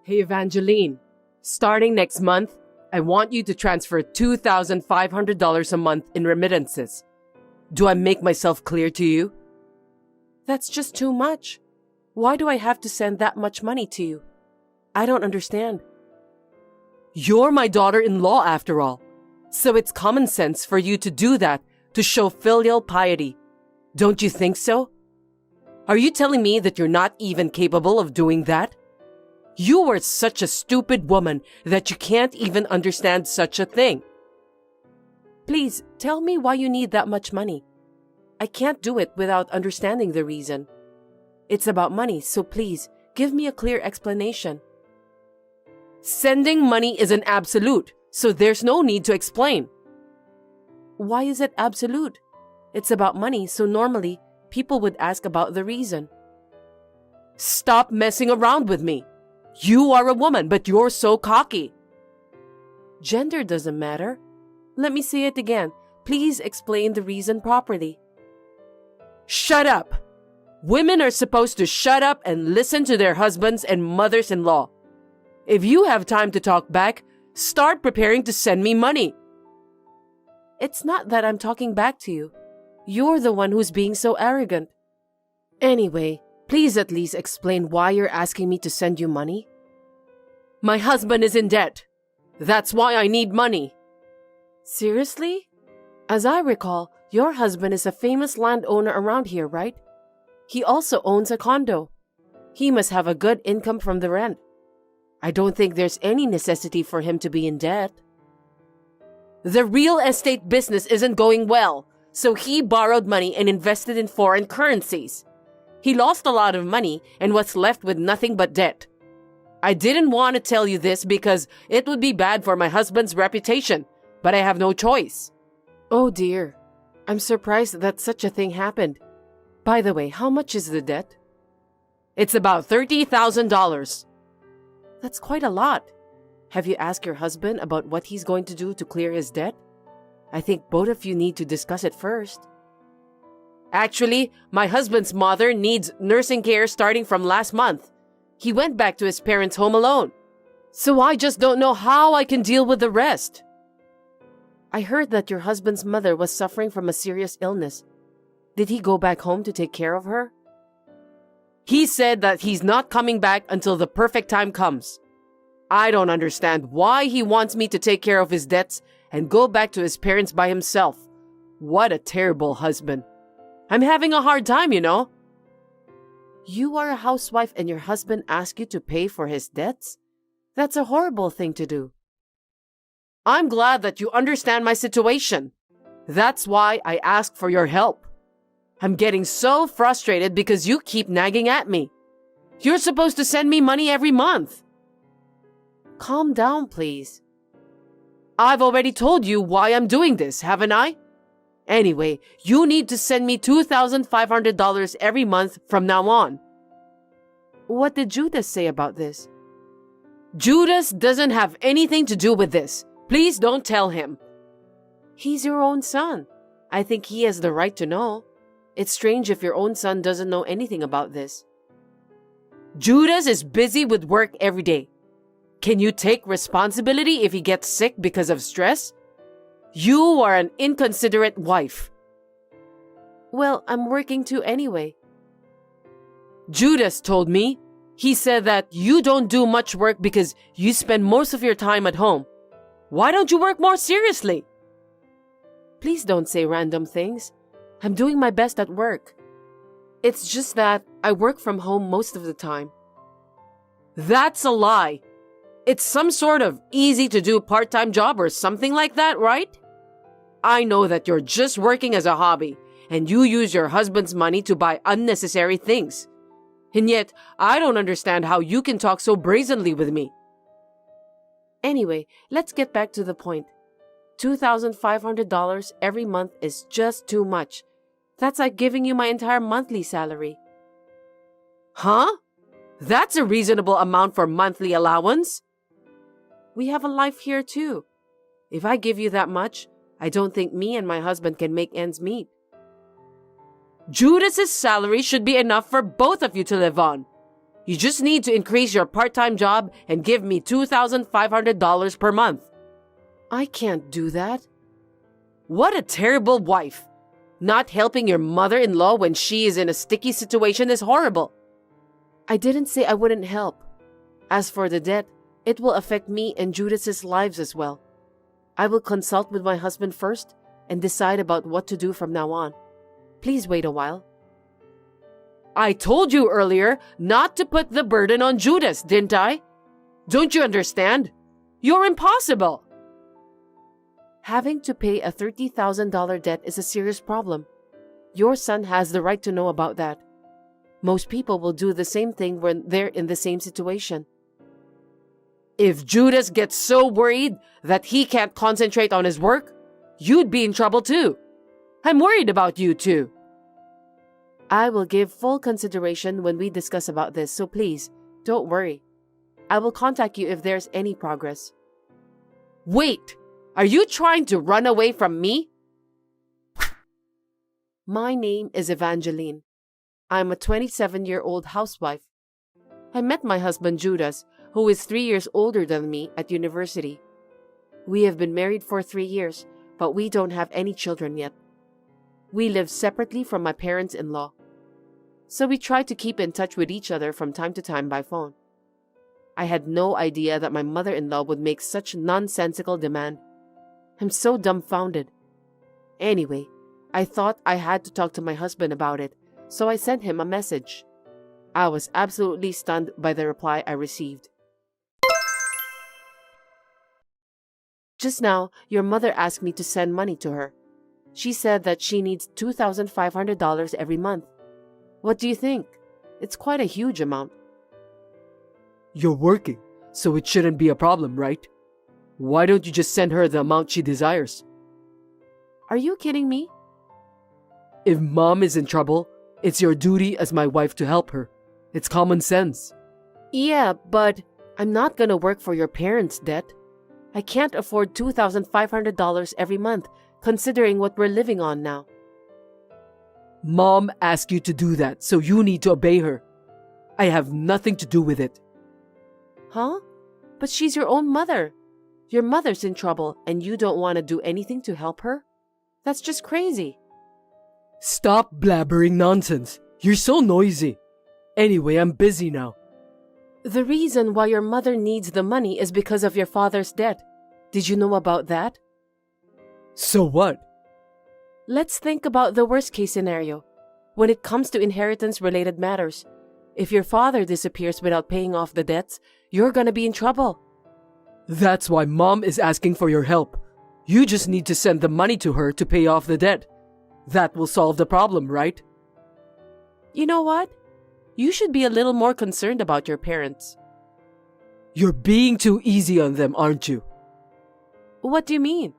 Hey Evangeline, starting next month, I want you to transfer $2,500 a month in remittances. Do I make myself clear to you? That's just too much. Why do I have to send that much money to you? I don't understand. You're my daughter-in-law after all, so it's common sense for you to do that to show filial piety. Don't you think so? Are you telling me that you're not even capable of doing that? You are such a stupid woman that you can't even understand such a thing. Please, tell me why you need that much money. I can't do it without understanding the reason. It's about money, so please, give me a clear explanation. Sending money is an absolute, so there's no need to explain. Why is it absolute? It's about money, so normally, people would ask about the reason. Stop messing around with me. You are a woman, but you're so cocky. Gender doesn't matter. Let me say it again. Please explain the reason properly. Shut up! Women are supposed to shut up and listen to their husbands and mothers-in-law. If you have time to talk back, start preparing to send me money. It's not that I'm talking back to you. You're the one who's being so arrogant. Anyway, please at least explain why you're asking me to send you money. My husband is in debt. That's why I need money. Seriously? As I recall, your husband is a famous landowner around here, right? He also owns a condo. He must have a good income from the rent. I don't think there's any necessity for him to be in debt. The real estate business isn't going well, so he borrowed money and invested in foreign currencies. He lost a lot of money and was left with nothing but debt. I didn't want to tell you this because it would be bad for my husband's reputation, but I have no choice. Oh dear. I'm surprised that such a thing happened. By the way, how much is the debt? It's about $30,000. That's quite a lot. Have you asked your husband about what he's going to do to clear his debt? I think both of you need to discuss it first. Actually, my husband's mother needs nursing care starting from last month. He went back to his parents' home alone. So I just don't know how I can deal with the rest. I heard that your husband's mother was suffering from a serious illness. Did he go back home to take care of her? He said that he's not coming back until the perfect time comes. I don't understand why he wants me to take care of his debts and go back to his parents by himself. What a terrible husband. I'm having a hard time, you know. You are a housewife and your husband asks you to pay for his debts? That's a horrible thing to do. I'm glad that you understand my situation. That's why I asked for your help. I'm getting so frustrated because you keep nagging at me. You're supposed to send me money every month. Calm down, please. I've already told you why I'm doing this, haven't I? Anyway, you need to send me $2,500 every month from now on. What did Judas say about this? Judas doesn't have anything to do with this. Please don't tell him. He's your own son. I think he has the right to know. It's strange if your own son doesn't know anything about this. Judas is busy with work every day. Can you take responsibility if he gets sick because of stress? You are an inconsiderate wife. Well, I'm working too anyway. Judas told me. He said that you don't do much work because you spend most of your time at home. Why don't you work more seriously? Please don't say random things. I'm doing my best at work. It's just that I work from home most of the time. That's a lie. It's some sort of easy-to-do part-time job or something like that, right? I know that you're just working as a hobby, and you use your husband's money to buy unnecessary things. And yet, I don't understand how you can talk so brazenly with me. Anyway, let's get back to the point. $2,500 every month is just too much. That's like giving you my entire monthly salary. Huh? That's a reasonable amount for monthly allowance. We have a life here too. If I give you that much, I don't think me and my husband can make ends meet. Judas's salary should be enough for both of you to live on. You just need to increase your part-time job and give me $2,500 per month. I can't do that. What a terrible wife. Not helping your mother-in-law when she is in a sticky situation is horrible. I didn't say I wouldn't help. As for the debt, it will affect me and Judith's lives as well. I will consult with my husband first and decide about what to do from now on. Please wait a while. I told you earlier not to put the burden on Judas, didn't I? Don't you understand? You're impossible. Having to pay a $30,000 debt is a serious problem. Your son has the right to know about that. Most people will do the same thing when they're in the same situation. If Judas gets so worried that he can't concentrate on his work, you'd be in trouble too. I'm worried about you too. I will give full consideration when we discuss about this, so please, don't worry. I will contact you if there's any progress. Wait! Are you trying to run away from me? My name is Evangeline. I'm a 27-year-old housewife. I met my husband Judas, who is 3 years older than me, at university. We have been married for 3 years, but we don't have any children yet. We live separately from my parents-in-law. So we try to keep in touch with each other from time to time by phone. I had no idea that my mother-in-law would make such nonsensical demand. I'm so dumbfounded. Anyway, I thought I had to talk to my husband about it, so I sent him a message. I was absolutely stunned by the reply I received. Just now, your mother asked me to send money to her. She said that she needs $2,500 every month. What do you think? It's quite a huge amount. You're working, so it shouldn't be a problem, right? Why don't you just send her the amount she desires? Are you kidding me? If Mom is in trouble, it's your duty as my wife to help her. It's common sense. Yeah, but I'm not gonna work for your parents' debt. I can't afford $2,500 every month, considering what we're living on now. Mom asked you to do that, so you need to obey her. I have nothing to do with it. Huh? But she's your own mother. Your mother's in trouble and you don't want to do anything to help her? That's just crazy. Stop blabbering nonsense. You're so noisy. Anyway, I'm busy now. The reason why your mother needs the money is because of your father's debt. Did you know about that? So what? Let's think about the worst case scenario. When it comes to inheritance-related matters, if your father disappears without paying off the debts, you're gonna be in trouble. That's why Mom is asking for your help. You just need to send the money to her to pay off the debt. That will solve the problem, right? You know what? You should be a little more concerned about your parents. You're being too easy on them, aren't you? What do you mean?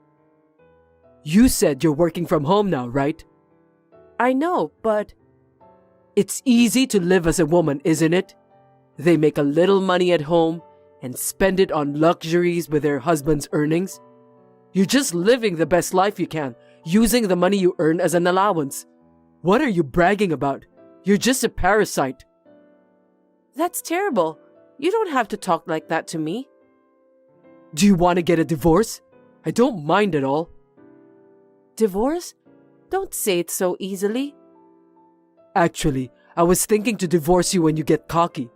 You said you're working from home now, right? I know, but... It's easy to live as a woman, isn't it? They make a little money at home and spend it on luxuries with their husband's earnings. You're just living the best life you can, using the money you earn as an allowance. What are you bragging about? You're just a parasite. That's terrible. You don't have to talk like that to me. Do you want to get a divorce? I don't mind at all. Divorce? Don't say it so easily. Actually, I was thinking to divorce you when you get cocky.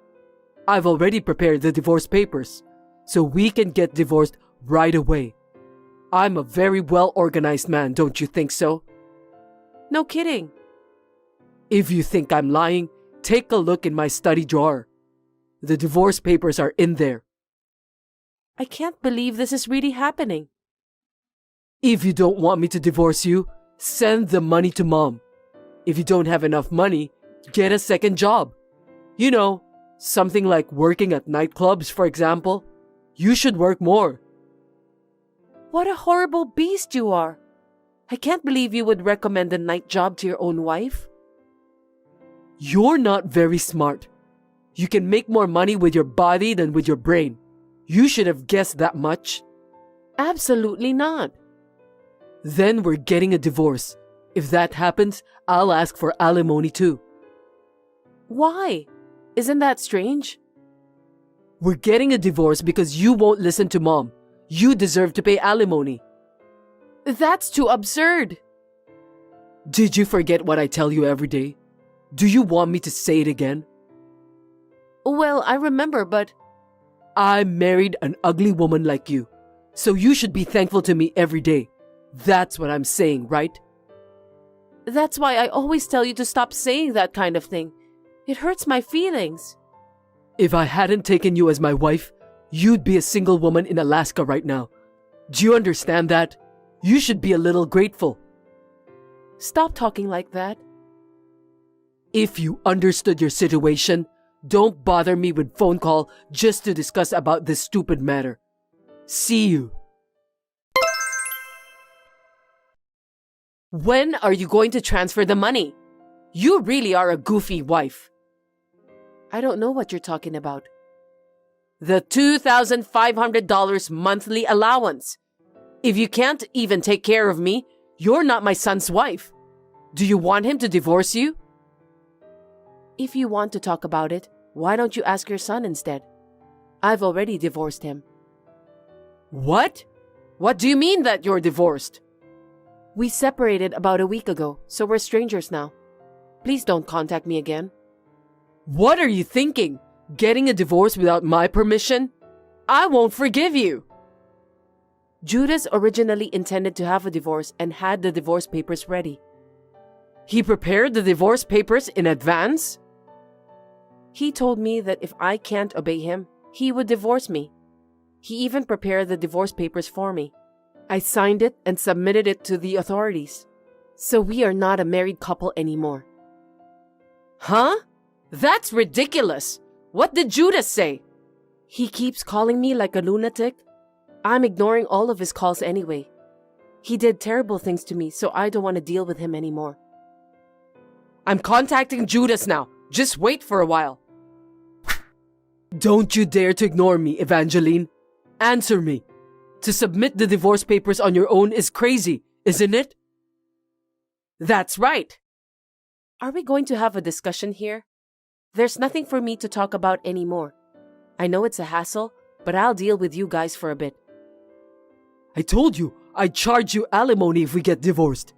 I've already prepared the divorce papers, so we can get divorced right away. I'm a very well-organized man, don't you think so? No kidding. If you think I'm lying, take a look in my study drawer. The divorce papers are in there. I can't believe this is really happening. If you don't want me to divorce you, send the money to Mom. If you don't have enough money, get a second job. You know, something like working at nightclubs, for example. You should work more. What a horrible beast you are. I can't believe you would recommend a night job to your own wife. You're not very smart. You can make more money with your body than with your brain. You should have guessed that much. Absolutely not. Then we're getting a divorce. If that happens, I'll ask for alimony too. Why? Isn't that strange? We're getting a divorce because you won't listen to Mom. You deserve to pay alimony. That's too absurd. Did you forget what I tell you every day? Do you want me to say it again? Well, I remember, but I married an ugly woman like you, so you should be thankful to me every day. That's what I'm saying, right? that's why I always tell you to stop saying that kind of thing. It hurts my feelings. If I hadn't taken you as my wife, you'd be a single woman in Alaska right now. Do you understand that? You should be a little grateful. Stop talking like that. If you understood your situation, don't bother me with phone call just to discuss about this stupid matter. See you. When are you going to transfer the money? You really are a goofy wife. I don't know what you're talking about. The $2,500 monthly allowance. If you can't even take care of me, you're not my son's wife. Do you want him to divorce you? If you want to talk about it, why don't you ask your son instead? I've already divorced him. What? What do you mean that you're divorced? We separated about a week ago, so we're strangers now. Please don't contact me again. What are you thinking? Getting a divorce without my permission? I won't forgive you. Judas originally intended to have a divorce and had the divorce papers ready. He prepared the divorce papers in advance? He told me that if I can't obey him, he would divorce me. He even prepared the divorce papers for me. I signed it and submitted it to the authorities. So we are not a married couple anymore. Huh? That's ridiculous. What did Judas say? He keeps calling me like a lunatic. I'm ignoring all of his calls anyway. He did terrible things to me, so I don't want to deal with him anymore. I'm contacting Judas now. Just wait for a while. Don't you dare to ignore me, Evangeline. Answer me. To submit the divorce papers on your own is crazy, isn't it? That's right. Are we going to have a discussion here? There's nothing for me to talk about anymore. I know it's a hassle, but I'll deal with you guys for a bit. I told you I'd charge you alimony if we get divorced.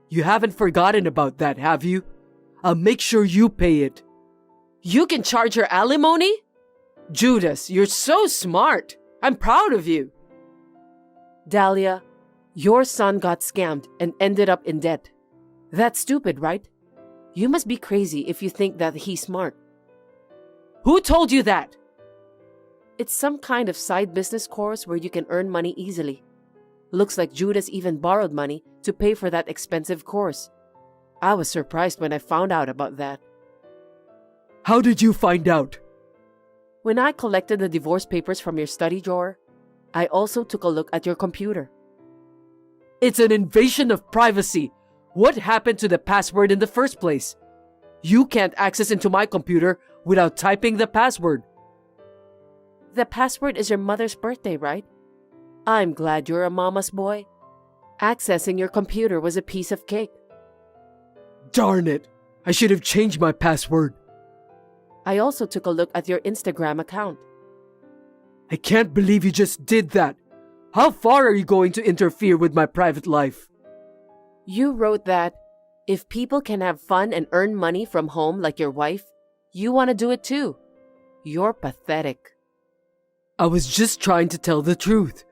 You haven't forgotten about that, have you? I'll make sure you pay it. You can charge her alimony? Judas, you're so smart. I'm proud of you. Dahlia, your son got scammed and ended up in debt. That's stupid, right? You must be crazy if you think that he's smart. Who told you that? It's some kind of side business course where you can earn money easily. Looks like Judas even borrowed money to pay for that expensive course. I was surprised when I found out about that. How did you find out? When I collected the divorce papers from your study drawer, I also took a look at your computer. It's an invasion of privacy. What happened to the password in the first place? You can't access into my computer without typing the password. The password is your mother's birthday, right? I'm glad you're a mama's boy. Accessing your computer was a piece of cake. Darn it! I should have changed my password. I also took a look at your Instagram account. I can't believe you just did that. How far are you going to interfere with my private life? You wrote that if people can have fun and earn money from home like your wife, you want to do it too. You're pathetic. I was just trying to tell the truth.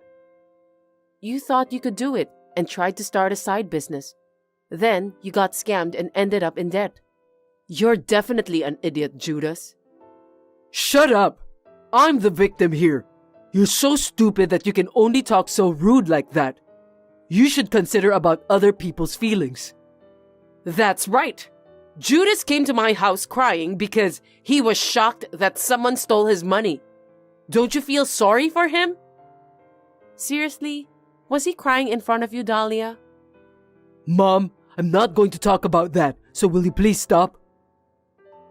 You thought you could do it and tried to start a side business. Then you got scammed and ended up in debt. You're definitely an idiot, Judas. Shut up! I'm the victim here. You're so stupid that you can only talk so rude like that. You should consider about other people's feelings. That's right. Judas came to my house crying because he was shocked that someone stole his money. Don't you feel sorry for him? Seriously? Was he crying in front of you, Dahlia? Mom, I'm not going to talk about that, so will you please stop?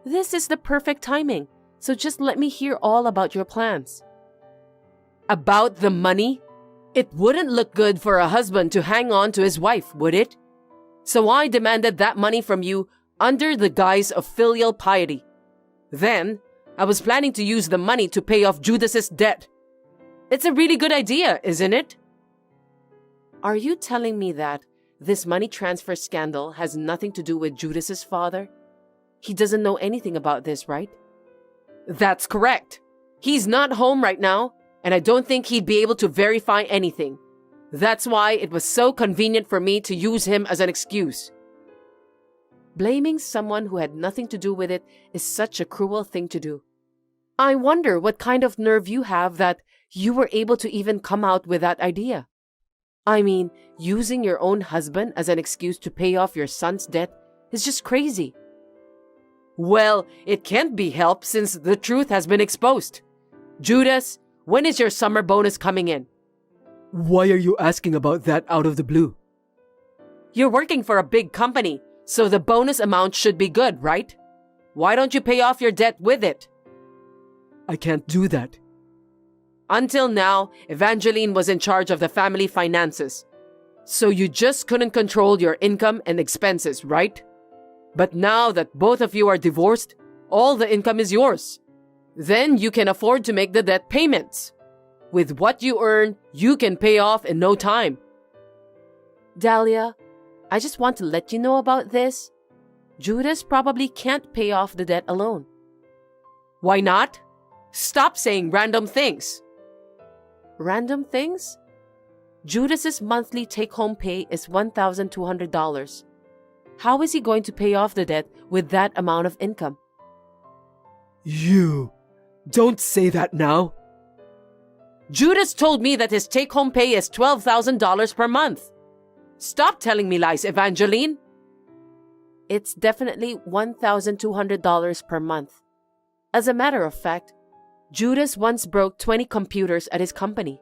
This is the perfect timing, so just let me hear all about your plans. About the money? It wouldn't look good for a husband to hang on to his wife, would it? So I demanded that money from you under the guise of filial piety. Then, I was planning to use the money to pay off Judas's debt. It's a really good idea, isn't it? Are you telling me that this money transfer scandal has nothing to do with Judas's father? He doesn't know anything about this, right? That's correct. He's not home right now, and I don't think he'd be able to verify anything. That's why it was so convenient for me to use him as an excuse. Blaming someone who had nothing to do with it is such a cruel thing to do. I wonder what kind of nerve you have that you were able to even come out with that idea. I mean, using your own husband as an excuse to pay off your son's debt is just crazy. Well, it can't be helped since the truth has been exposed. Judas, when is your summer bonus coming in? Why are you asking about that out of the blue? You're working for a big company, so the bonus amount should be good, right? Why don't you pay off your debt with it? I can't do that. Until now, Evangeline was in charge of the family finances. So you just couldn't control your income and expenses, right? But now that both of you are divorced, all the income is yours. Then you can afford to make the debt payments. With what you earn, you can pay off in no time. Dahlia, I just want to let you know about this. Judas probably can't pay off the debt alone. Why not? Stop saying random things. Random things? Judas's monthly take-home pay is $1,200. How is he going to pay off the debt with that amount of income? You... Don't say that now. Judas told me that his take-home pay is $12,000 per month. Stop telling me lies, Evangeline. It's definitely $1,200 per month. As a matter of fact, Judas once broke 20 computers at his company.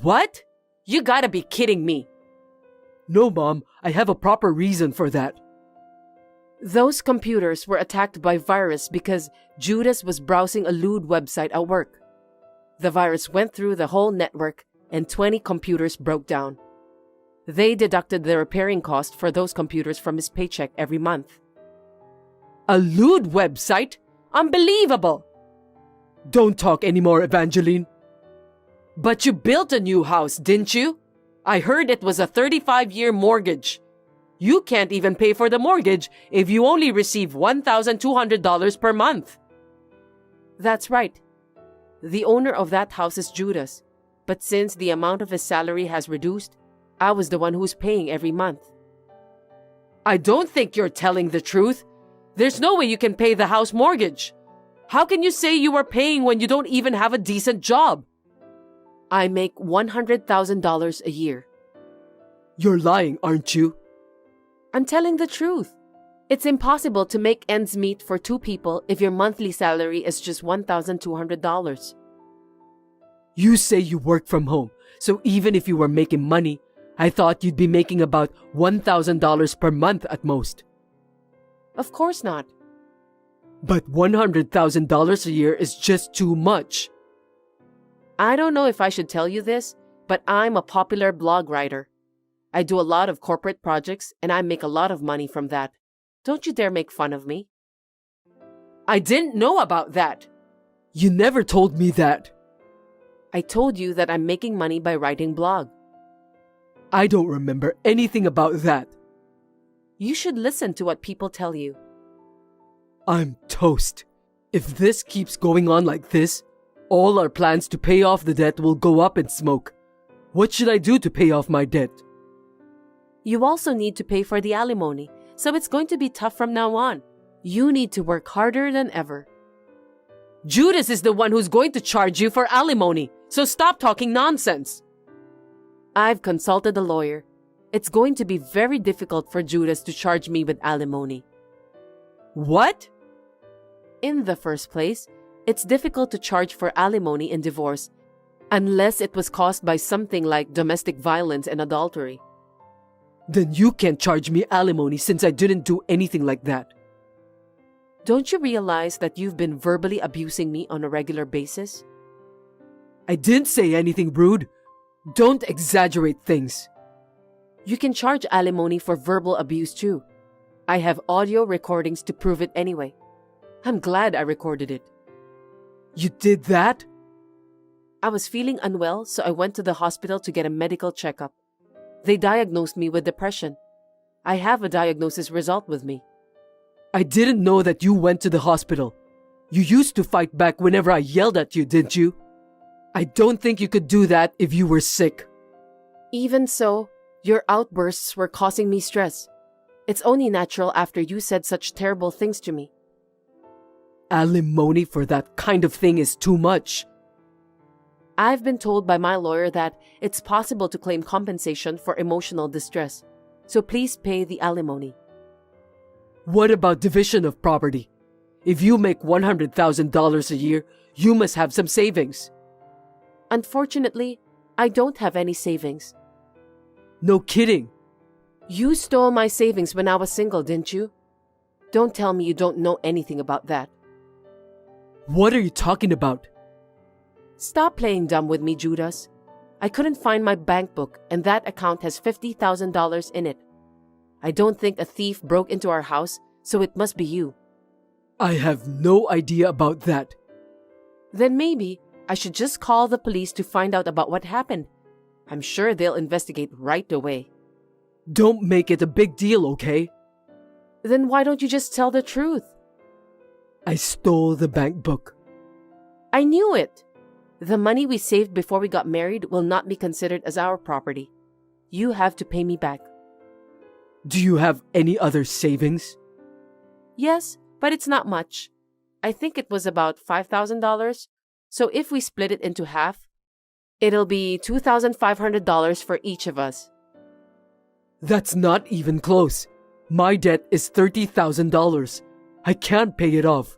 What? You gotta be kidding me. No, Mom, I have a proper reason for that. Those computers were attacked by virus because Judas was browsing a lewd website at work. The virus went through the whole network and 20 computers broke down. They deducted the repairing cost for those computers from his paycheck every month. A lewd website? Unbelievable! Don't talk anymore, Evangeline. But you built a new house, didn't you? I heard it was a 35-year mortgage. You can't even pay for the mortgage if you only receive $1,200 per month. That's right. The owner of that house is Judas, but since the amount of his salary has reduced, I was the one who's paying every month. I don't think you're telling the truth. There's no way you can pay the house mortgage. How can you say you are paying when you don't even have a decent job? I make $100,000 a year. You're lying, aren't you? I'm telling the truth. It's impossible to make ends meet for two people if your monthly salary is just $1,200. You say you work from home, so even if you were making money, I thought you'd be making about $1,000 per month at most. Of course not. But $100,000 a year is just too much. I don't know if I should tell you this, but I'm a popular blog writer. I do a lot of corporate projects and I make a lot of money from that. Don't you dare make fun of me. I didn't know about that. You never told me that. I told you that I'm making money by writing blog. I don't remember anything about that. You should listen to what people tell you. I'm toast. If this keeps going on like this, all our plans to pay off the debt will go up in smoke. What should I do to pay off my debt? You also need to pay for the alimony, so it's going to be tough from now on. You need to work harder than ever. Judas is the one who's going to charge you for alimony, so stop talking nonsense. I've consulted a lawyer. It's going to be very difficult for Judas to charge me with alimony. What? In the first place, it's difficult to charge for alimony in divorce unless it was caused by something like domestic violence and adultery. Then you can't charge me alimony since I didn't do anything like that. Don't you realize that you've been verbally abusing me on a regular basis? I didn't say anything rude. Don't exaggerate things. You can charge alimony for verbal abuse too. I have audio recordings to prove it anyway. I'm glad I recorded it. You did that? I was feeling unwell, so I went to the hospital to get a medical checkup. They diagnosed me with depression. I have a diagnosis result with me. I didn't know that you went to the hospital. You used to fight back whenever I yelled at you, didn't you? I don't think you could do that if you were sick. Even so, your outbursts were causing me stress. It's only natural after you said such terrible things to me. Alimony for that kind of thing is too much. I've been told by my lawyer that it's possible to claim compensation for emotional distress, so please pay the alimony. What about division of property? If you make $100,000 a year, you must have some savings. Unfortunately, I don't have any savings. No kidding. You stole my savings when I was single, didn't you? Don't tell me you don't know anything about that. What are you talking about? Stop playing dumb with me, Judas. I couldn't find my bank book, and that account has $50,000 in it. I don't think a thief broke into our house, so it must be you. I have no idea about that. Then maybe I should just call the police to find out about what happened. I'm sure they'll investigate right away. Don't make it a big deal, okay? Then why don't you just tell the truth? I stole the bank book. I knew it. The money we saved before we got married will not be considered as our property. You have to pay me back. Do you have any other savings? Yes, but it's not much. I think it was about $5,000. So if we split it into half, it'll be $2,500 for each of us. That's not even close. My debt is $30,000. I can't pay it off.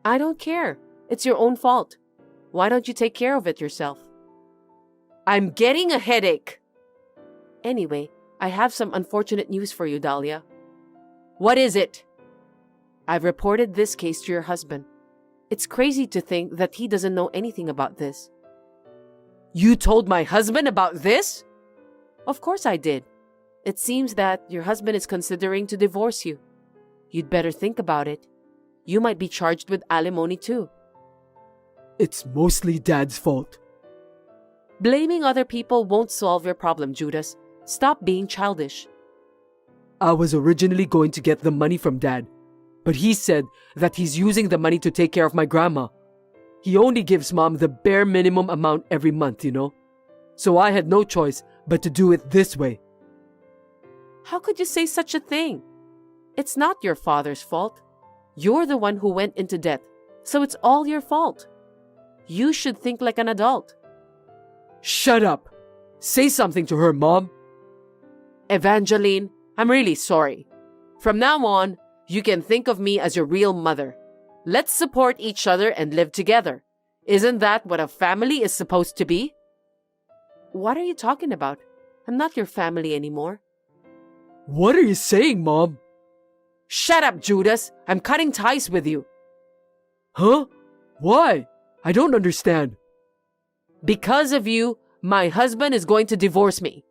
I don't care. It's your own fault. Why don't you take care of it yourself? I'm getting a headache. Anyway, I have some unfortunate news for you, Dahlia. What is it? I've reported this case to your husband. It's crazy to think that he doesn't know anything about this. You told my husband about this? Of course I did. It seems that your husband is considering to divorce you. You'd better think about it. You might be charged with alimony too. It's mostly Dad's fault. Blaming other people won't solve your problem, Judas. Stop being childish. I was originally going to get the money from Dad, but he said that he's using the money to take care of my grandma. He only gives Mom the bare minimum amount every month, you know? So I had no choice but to do it this way. How could you say such a thing? It's not your father's fault. You're the one who went into debt, so it's all your fault. You should think like an adult. Shut up! Say something to her, Mom. Evangeline, I'm really sorry. From now on, you can think of me as your real mother. Let's support each other and live together. Isn't that what a family is supposed to be? What are you talking about? I'm not your family anymore. What are you saying, Mom? Shut up, Judas. I'm cutting ties with you. Huh? Why? I don't understand. Because of you, my husband is going to divorce me.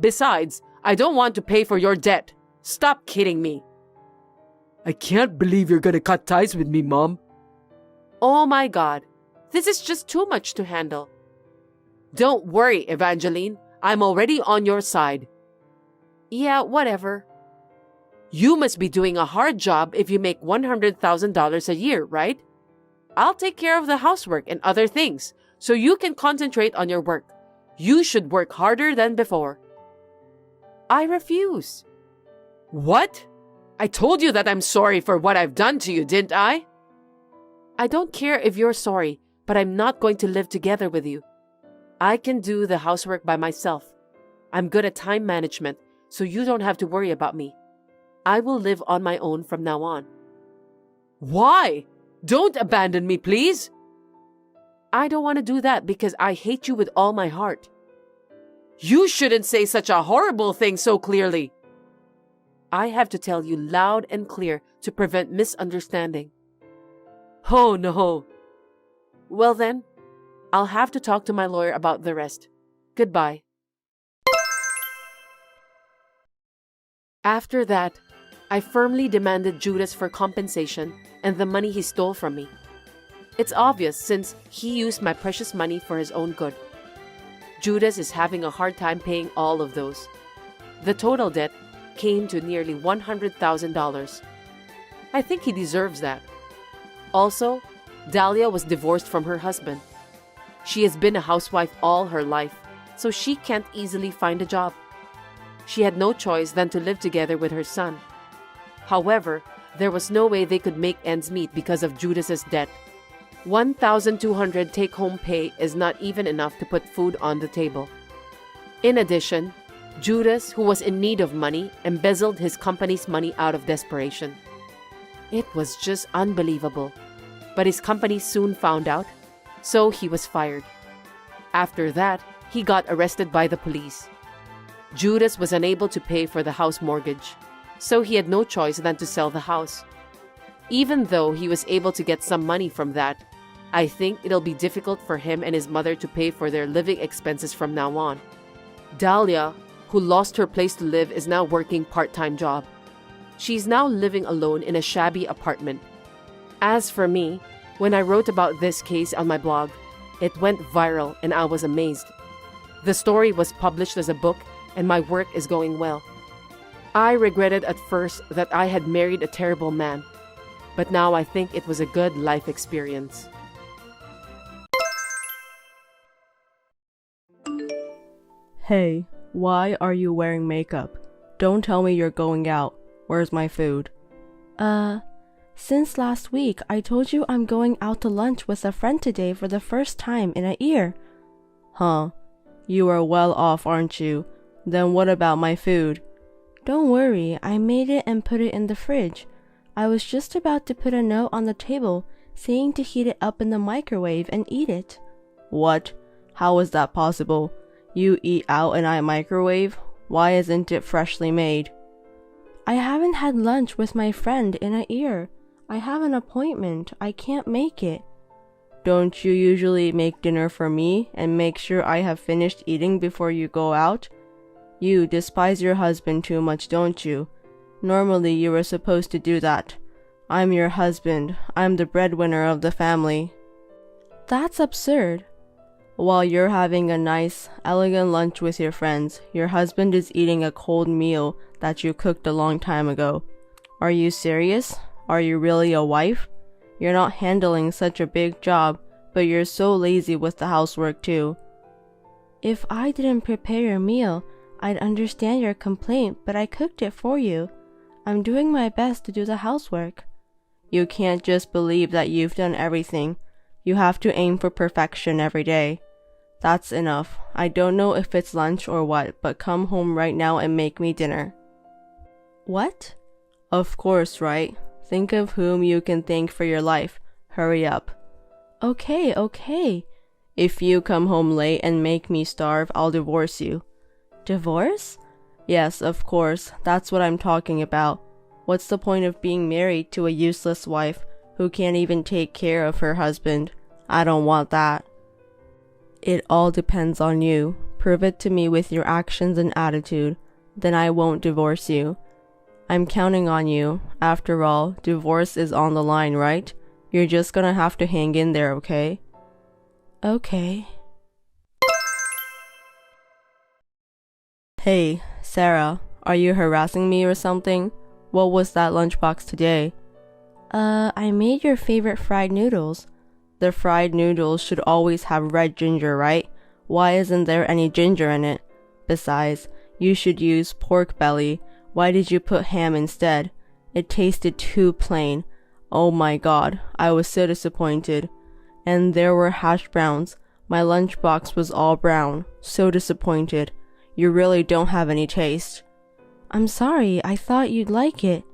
Besides, I don't want to pay for your debt. Stop kidding me. I can't believe you're gonna cut ties with me, Mom. Oh my God. This is just too much to handle. Don't worry, Evangeline. I'm already on your side. Yeah, whatever. You must be doing a hard job if you make $100,000 a year, right? I'll take care of the housework and other things, so you can concentrate on your work. You should work harder than before. I refuse. What? I told you that I'm sorry for what I've done to you, didn't I? I don't care if you're sorry, but I'm not going to live together with you. I can do the housework by myself. I'm good at time management, so you don't have to worry about me. I will live on my own from now on. Why? Don't abandon me, please. I don't want to do that because I hate you with all my heart. You shouldn't say such a horrible thing so clearly. I have to tell you loud and clear to prevent misunderstanding. Oh no. Well then, I'll have to talk to my lawyer about the rest. Goodbye. After that, I firmly demanded Judas for compensation and the money he stole from me. It's obvious since he used my precious money for his own good. Judas is having a hard time paying all of those. The total debt came to nearly $100,000. I think he deserves that. Also, Dahlia was divorced from her husband. She has been a housewife all her life, so she can't easily find a job. She had no choice than to live together with her son. However, there was no way they could make ends meet because of Judas's debt. $1,200 take-home pay is not even enough to put food on the table. In addition, Judas, who was in need of money, embezzled his company's money out of desperation. It was just unbelievable. But his company soon found out, so he was fired. After that, he got arrested by the police. Judas was unable to pay for the house mortgage, so he had no choice than to sell the house. Even though he was able to get some money from that, I think it'll be difficult for him and his mother to pay for their living expenses from now on. Dahlia, who lost her place to live, is now working part-time job. She's now living alone in a shabby apartment. As for me, when I wrote about this case on my blog, it went viral and I was amazed. The story was published as a book and my work is going well. I regretted at first that I had married a terrible man, but now I think it was a good life experience. Hey, why are you wearing makeup? Don't tell me you're going out. Where's my food? Since last week, I told you I'm going out to lunch with a friend today for the first time in a year. Huh. You are well off, aren't you? Then what about my food? Don't worry, I made it and put it in the fridge. I was just about to put a note on the table saying to heat it up in the microwave and eat it. What? How is that possible? You eat out and I microwave? Why isn't it freshly made? I haven't had lunch with my friend in a year. I have an appointment. I can't make it. Don't you usually make dinner for me and make sure I have finished eating before you go out? You despise your husband too much, don't you? Normally you were supposed to do that. I'm your husband. I'm the breadwinner of the family. That's absurd. While you're having a nice, elegant lunch with your friends, your husband is eating a cold meal that you cooked a long time ago. Are you serious? Are you really a wife? You're not handling such a big job, but you're so lazy with the housework too. If I didn't prepare your meal, I'd understand your complaint, but I cooked it for you. I'm doing my best to do the housework. You can't just believe that you've done everything. You have to aim for perfection every day. That's enough. I don't know if it's lunch or what, but come home right now and make me dinner. What? Of course, right? Think of whom you can thank for your life. Hurry up. Okay. If you come home late and make me starve, I'll divorce you. Divorce? Yes, of course. That's what I'm talking about. What's the point of being married to a useless wife who can't even take care of her husband? I don't want that. It all depends on you. Prove it to me with your actions and attitude. Then I won't divorce you. I'm counting on you. After all, divorce is on the line, right? You're just gonna have to hang in there, okay? Okay. Hey, Sarah, are you harassing me or something? What was that lunchbox today? I made your favorite fried noodles. The fried noodles should always have red ginger, right? Why isn't there any ginger in it? Besides, you should use pork belly. Why did you put ham instead? It tasted too plain. Oh my god, I was so disappointed. And there were hash browns. My lunchbox was all brown. So disappointed. You really don't have any taste. I'm sorry, I thought you'd like it.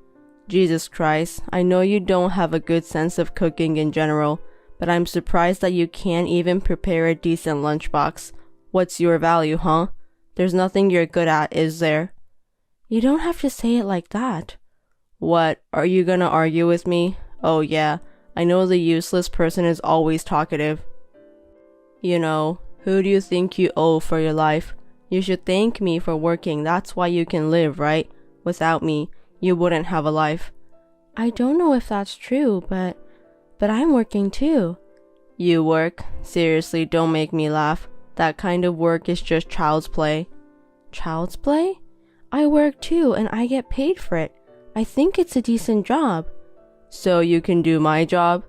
Jesus Christ, I know you don't have a good sense of cooking in general, but I'm surprised that you can't even prepare a decent lunchbox. What's your value, huh? There's nothing you're good at, is there? You don't have to say it like that. What, are you gonna argue with me? Oh yeah, I know the useless person is always talkative. You know, who do you think you owe for your life? You should thank me for working, that's why you can live, right? Without me, you wouldn't have a life. I don't know if that's true, but I'm working too. You work? Seriously, don't make me laugh. That kind of work is just child's play. Child's play? I work too and I get paid for it. I think it's a decent job. So you can do my job?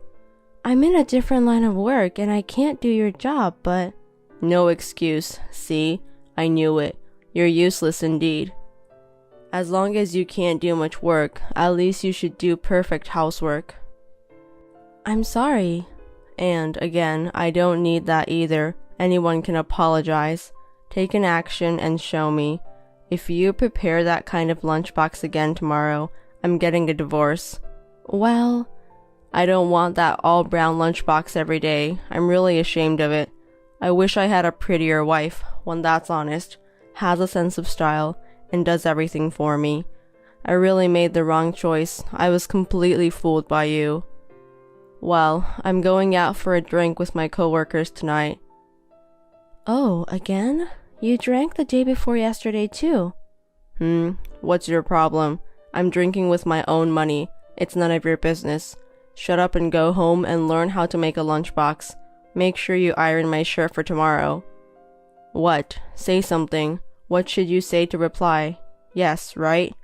I'm in a different line of work and I can't do your job, but... No excuse. See? I knew it. You're useless indeed. As long as you can't do much work, at least you should do perfect housework. I'm sorry. And again, I don't need that either. Anyone can apologize. Take an action and show me. If you prepare that kind of lunchbox again tomorrow, I'm getting a divorce. Well, I don't want that all brown lunchbox every day. I'm really ashamed of it. I wish I had a prettier wife, one that's honest, has a sense of style, and does everything for me. I really made the wrong choice. I was completely fooled by you. Well, I'm going out for a drink with my coworkers tonight. Oh, again? You drank the day before yesterday too. What's your problem? I'm drinking with my own money. It's none of your business. Shut up and go home and learn how to make a lunchbox. Make sure you iron my shirt for tomorrow. What? Say something. What should you say to reply? Yes, right?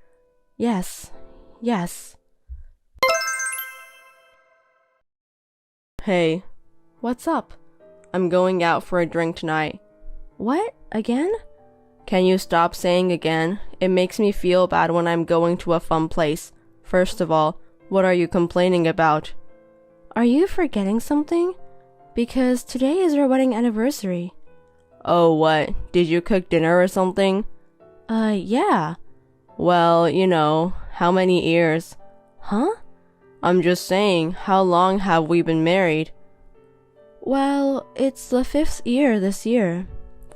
Yes. Yes. Hey. What's up? I'm going out for a drink tonight. What? Again? Can you stop saying again? It makes me feel bad when I'm going to a fun place. First of all, what are you complaining about? Are you forgetting something? Because today is our wedding anniversary. Oh, what? Did you cook dinner or something? Yeah. Well, you know, how many years? Huh? I'm just saying, how long have we been married? Well, it's the 5th year this year.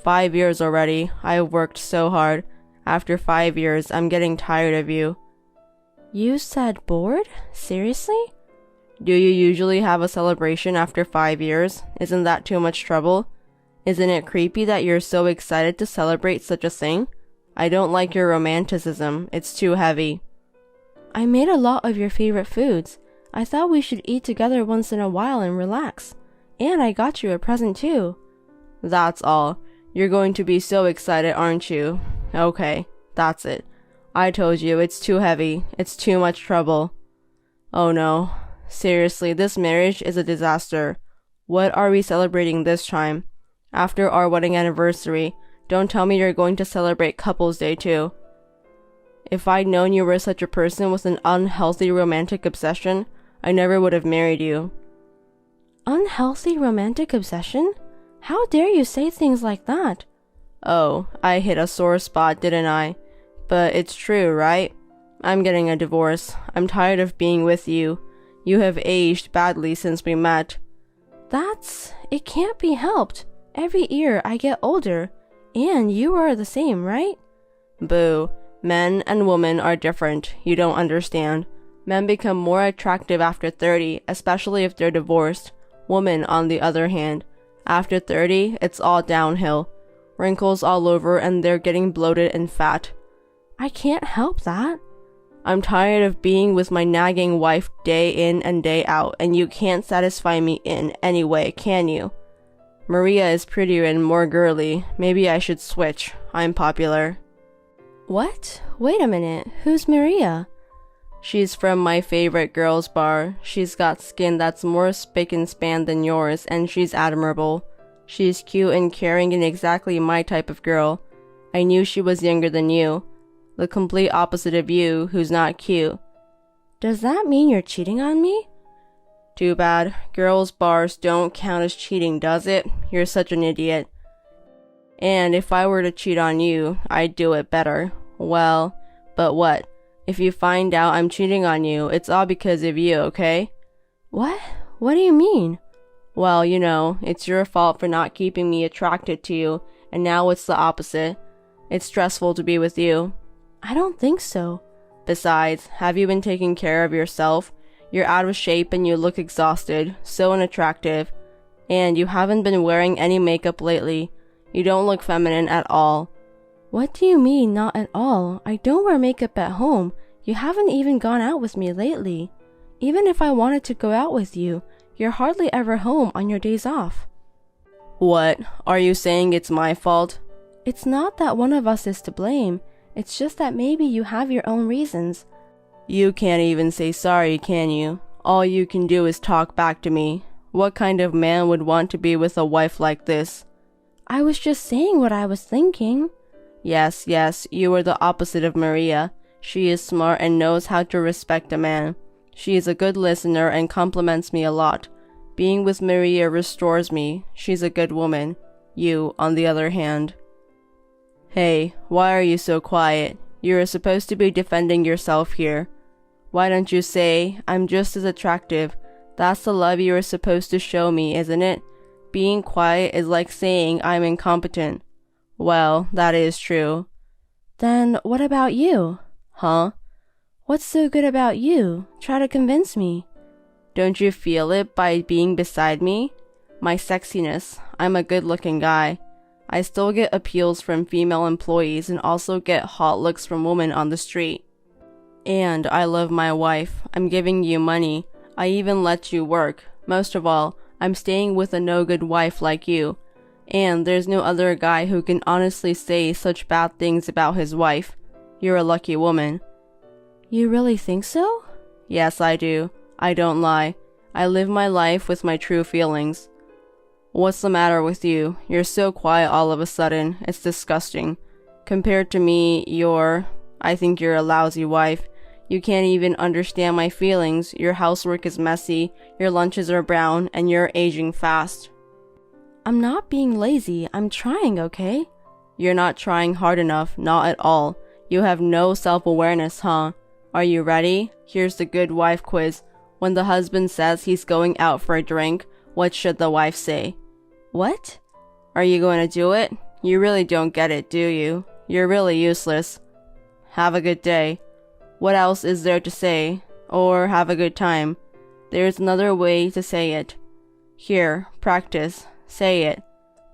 5 years already. I've worked so hard. After 5 years, I'm getting tired of you. You said bored? Seriously? Do you usually have a celebration after 5 years? Isn't that too much trouble? Isn't it creepy that you're so excited to celebrate such a thing? I don't like your romanticism. It's too heavy. I made a lot of your favorite foods. I thought we should eat together once in a while and relax. And I got you a present too. That's all. You're going to be so excited, aren't you? Okay, that's it. I told you, it's too heavy. It's too much trouble. Oh no. Seriously, this marriage is a disaster. What are we celebrating this time? After our wedding anniversary, don't tell me you're going to celebrate Couples Day too. If I'd known you were such a person with an unhealthy romantic obsession, I never would have married you. Unhealthy romantic obsession? How dare you say things like that? Oh, I hit a sore spot, didn't I? But it's true, right? I'm getting a divorce. I'm tired of being with you. You have aged badly since we met. It can't be helped. Every year I get older. And you are the same, right? Boo. Men and women are different. You don't understand. Men become more attractive after 30, especially if they're divorced. Women, on the other hand, after 30, it's all downhill. Wrinkles all over and they're getting bloated and fat. I can't help that. I'm tired of being with my nagging wife day in and day out, and you can't satisfy me in any way, can you? Maria is prettier and more girly. Maybe I should switch. I'm popular. What? Wait a minute. Who's Maria? She's from my favorite girls' bar. She's got skin that's more spick and span than yours, and she's admirable. She's cute and caring and exactly my type of girl. I knew she was younger than you. The complete opposite of you, who's not cute. Does that mean you're cheating on me? Too bad. Girls' bars don't count as cheating, does it? You're such an idiot. And if I were to cheat on you, I'd do it better. Well, but what? If you find out I'm cheating on you, it's all because of you, okay? What? What do you mean? Well, you know, it's your fault for not keeping me attracted to you, and now it's the opposite. It's stressful to be with you. I don't think so. Besides, have you been taking care of yourself? You're out of shape and you look exhausted, so unattractive. And you haven't been wearing any makeup lately. You don't look feminine at all. What do you mean, not at all? I don't wear makeup at home. You haven't even gone out with me lately. Even if I wanted to go out with you, You're hardly ever home on your days off. What? Are you saying it's my fault? It's not that one of us is to blame. It's just that maybe you have your own reasons. You can't even say sorry, can you? All you can do is talk back to me. What kind of man would want to be with a wife like this? I was just saying what I was thinking. Yes, you are the opposite of Maria. She is smart and knows how to respect a man. She is a good listener and compliments me a lot. Being with Maria restores me. She's a good woman. You, on the other hand. Hey, why are you so quiet? You are supposed to be defending yourself here. Why don't you say, I'm just as attractive? That's the love you are supposed to show me, isn't it? Being quiet is like saying I'm incompetent. Well, that is true. Then what about you? Huh? What's so good about you? Try to convince me. Don't you feel it by being beside me? My sexiness. I'm a good-looking guy. I still get appeals from female employees and also get hot looks from women on the street. And I love my wife. I'm giving you money. I even let you work. Most of all, I'm staying with a no-good wife like you. And there's no other guy who can honestly say such bad things about his wife. You're a lucky woman. You really think so? Yes, I do. I don't lie. I live my life with my true feelings. What's the matter with you? You're so quiet all of a sudden. It's disgusting. Compared to me, I think you're a lousy wife. You can't even understand my feelings. Your housework is messy, your lunches are brown, and you're aging fast. I'm not being lazy. I'm trying, okay? You're not trying hard enough, not at all. You have no self-awareness, huh? Are you ready? Here's the good wife quiz. When the husband says he's going out for a drink, what should the wife say? What? Are you going to do it? You really don't get it, do you? You're really useless. Have a good day. What else is there to say? Or have a good time. There's another way to say it. Here, practice. Say it.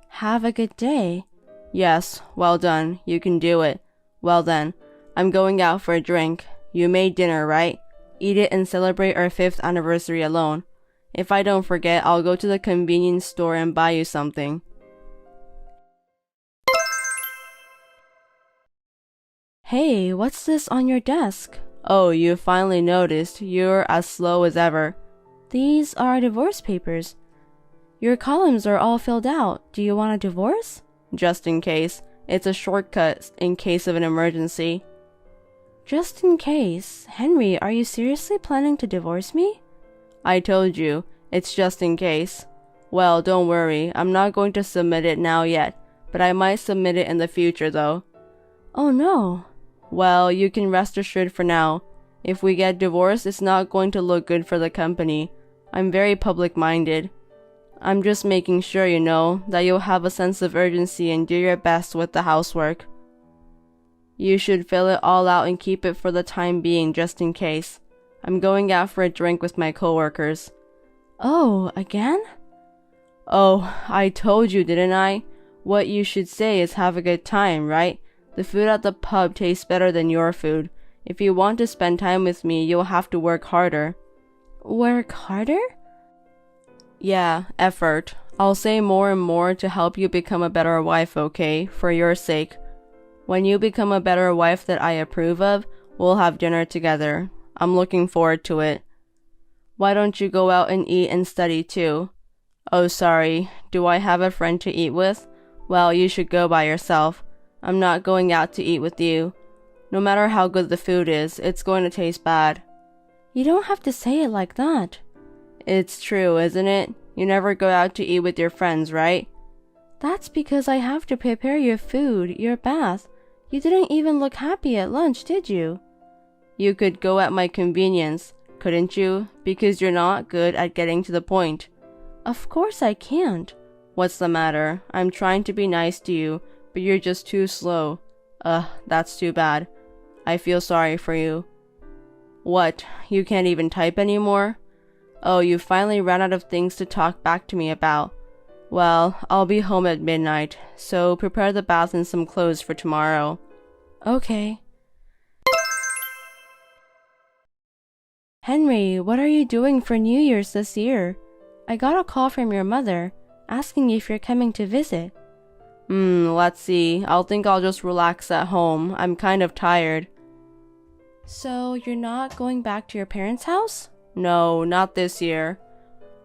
Have a good day. Yes, well done. You can do it. Well then, I'm going out for a drink. You made dinner, right? Eat it and celebrate our 5th anniversary alone. If I don't forget, I'll go to the convenience store and buy you something. Hey, what's this on your desk? Oh, you finally noticed. You're as slow as ever. These are divorce papers. Your columns are all filled out. Do you want a divorce? Just in case. It's a shortcut in case of an emergency. Just in case. Henry, are you seriously planning to divorce me? I told you. It's just in case. Well, don't worry. I'm not going to submit it now yet, but I might submit it in the future though. Oh no. Well, you can rest assured for now. If we get divorced, it's not going to look good for the company. I'm very public-minded. I'm just making sure, you know, that you'll have a sense of urgency and do your best with the housework. You should fill it all out and keep it for the time being just in case. I'm going out for a drink with my coworkers. Oh, again? Oh, I told you, didn't I? What you should say is have a good time, right? The food at the pub tastes better than your food. If you want to spend time with me, you'll have to work harder. Work harder? Yeah, effort. I'll say more and more to help you become a better wife, okay? For your sake. When you become a better wife that I approve of, we'll have dinner together. I'm looking forward to it. Why don't you go out and eat and study too? Oh, sorry. Do I have a friend to eat with? Well, you should go by yourself. I'm not going out to eat with you. No matter how good the food is, it's going to taste bad. You don't have to say it like that. It's true, isn't it? You never go out to eat with your friends, right? That's because I have to prepare your food, your bath. You didn't even look happy at lunch, did you? You could go at my convenience, couldn't you? Because you're not good at getting to the point. Of course I can't. What's the matter? I'm trying to be nice to you, but you're just too slow. That's too bad. I feel sorry for you. What? You can't even type anymore? Oh, you finally ran out of things to talk back to me about. Well, I'll be home at midnight, so prepare the bath and some clothes for tomorrow. Okay. Henry, what are you doing for New Year's this year? I got a call from your mother asking if you're coming to visit. Let's see. I'll just relax at home. I'm kind of tired. So you're not going back to your parents' house? No, not this year.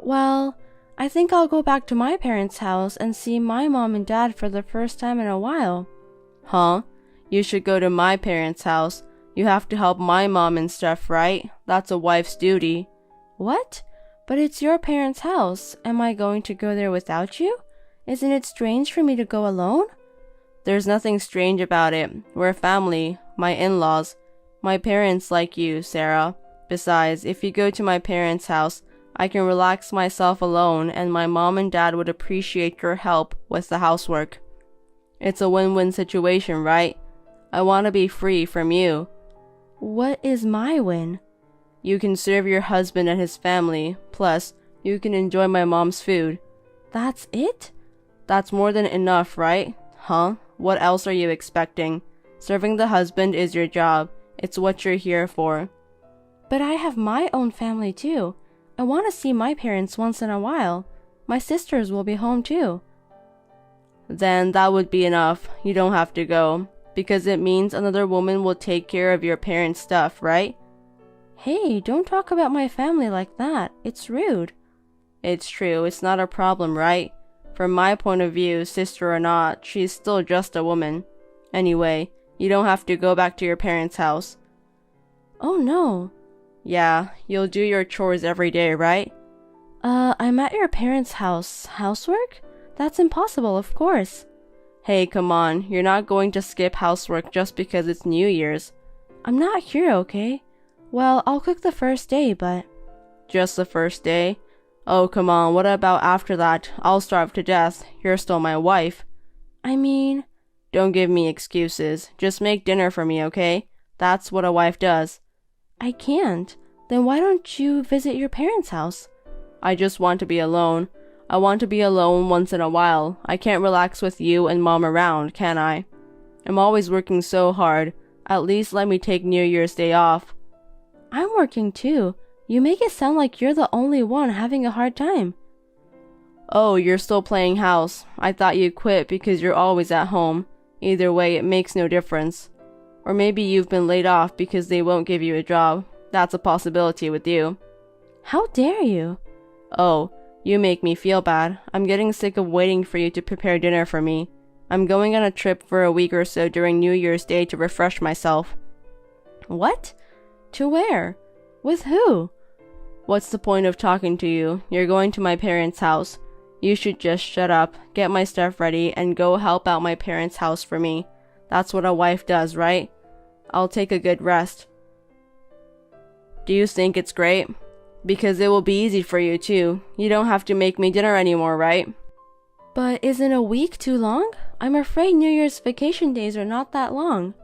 Well, I think I'll go back to my parents' house and see my mom and dad for the first time in a while. Huh? You should go to my parents' house. You have to help my mom and stuff, right? That's a wife's duty. What? But it's your parents' house. Am I going to go there without you? Isn't it strange for me to go alone? There's nothing strange about it. We're family, my in-laws. My parents like you, Sarah. Besides, if you go to my parents' house, I can relax myself alone and my mom and dad would appreciate your help with the housework. It's a win-win situation, right? I want to be free from you. What is my win? You can serve your husband and his family, plus you can enjoy my mom's food. That's it? That's more than enough, right? Huh? What else are you expecting? Serving the husband is your job. It's what you're here for. But I have my own family too. I want to see my parents once in a while. My sisters will be home too. Then that would be enough. You don't have to go. Because it means another woman will take care of your parents' stuff, right? Hey, don't talk about my family like that. It's rude. It's true. It's not a problem, right? From my point of view, sister or not, she's still just a woman. Anyway, you don't have to go back to your parents' house. Oh no. Yeah, you'll do your chores every day, right? I'm at your parents' house. Housework? That's impossible, of course. Hey, come on. You're not going to skip housework just because it's New Year's. I'm not here, okay? Well, I'll cook the first day, but... Just the first day? Oh, come on. What about after that? I'll starve to death. You're still my wife. I mean... Don't give me excuses. Just make dinner for me, okay? That's what a wife does. I can't. Then why don't you visit your parents' house? I just want to be alone. I want to be alone once in a while. I can't relax with you and mom around, can I? I'm always working so hard. At least let me take New Year's Day off. I'm working too. You make it sound like you're the only one having a hard time. Oh, you're still playing house. I thought you quit because you're always at home. Either way, it makes no difference. Or maybe you've been laid off because they won't give you a job. That's a possibility with you. How dare you? Oh, you make me feel bad. I'm getting sick of waiting for you to prepare dinner for me. I'm going on a trip for a week or so during New Year's Day to refresh myself. What? To where? With who? What's the point of talking to you? You're going to my parents' house. You should just shut up, get my stuff ready, and go help out my parents' house for me. That's what a wife does, right? I'll take a good rest. Do you think it's great? Because it will be easy for you too. You don't have to make me dinner anymore, right? But isn't a week too long? I'm afraid New Year's vacation days are not that long.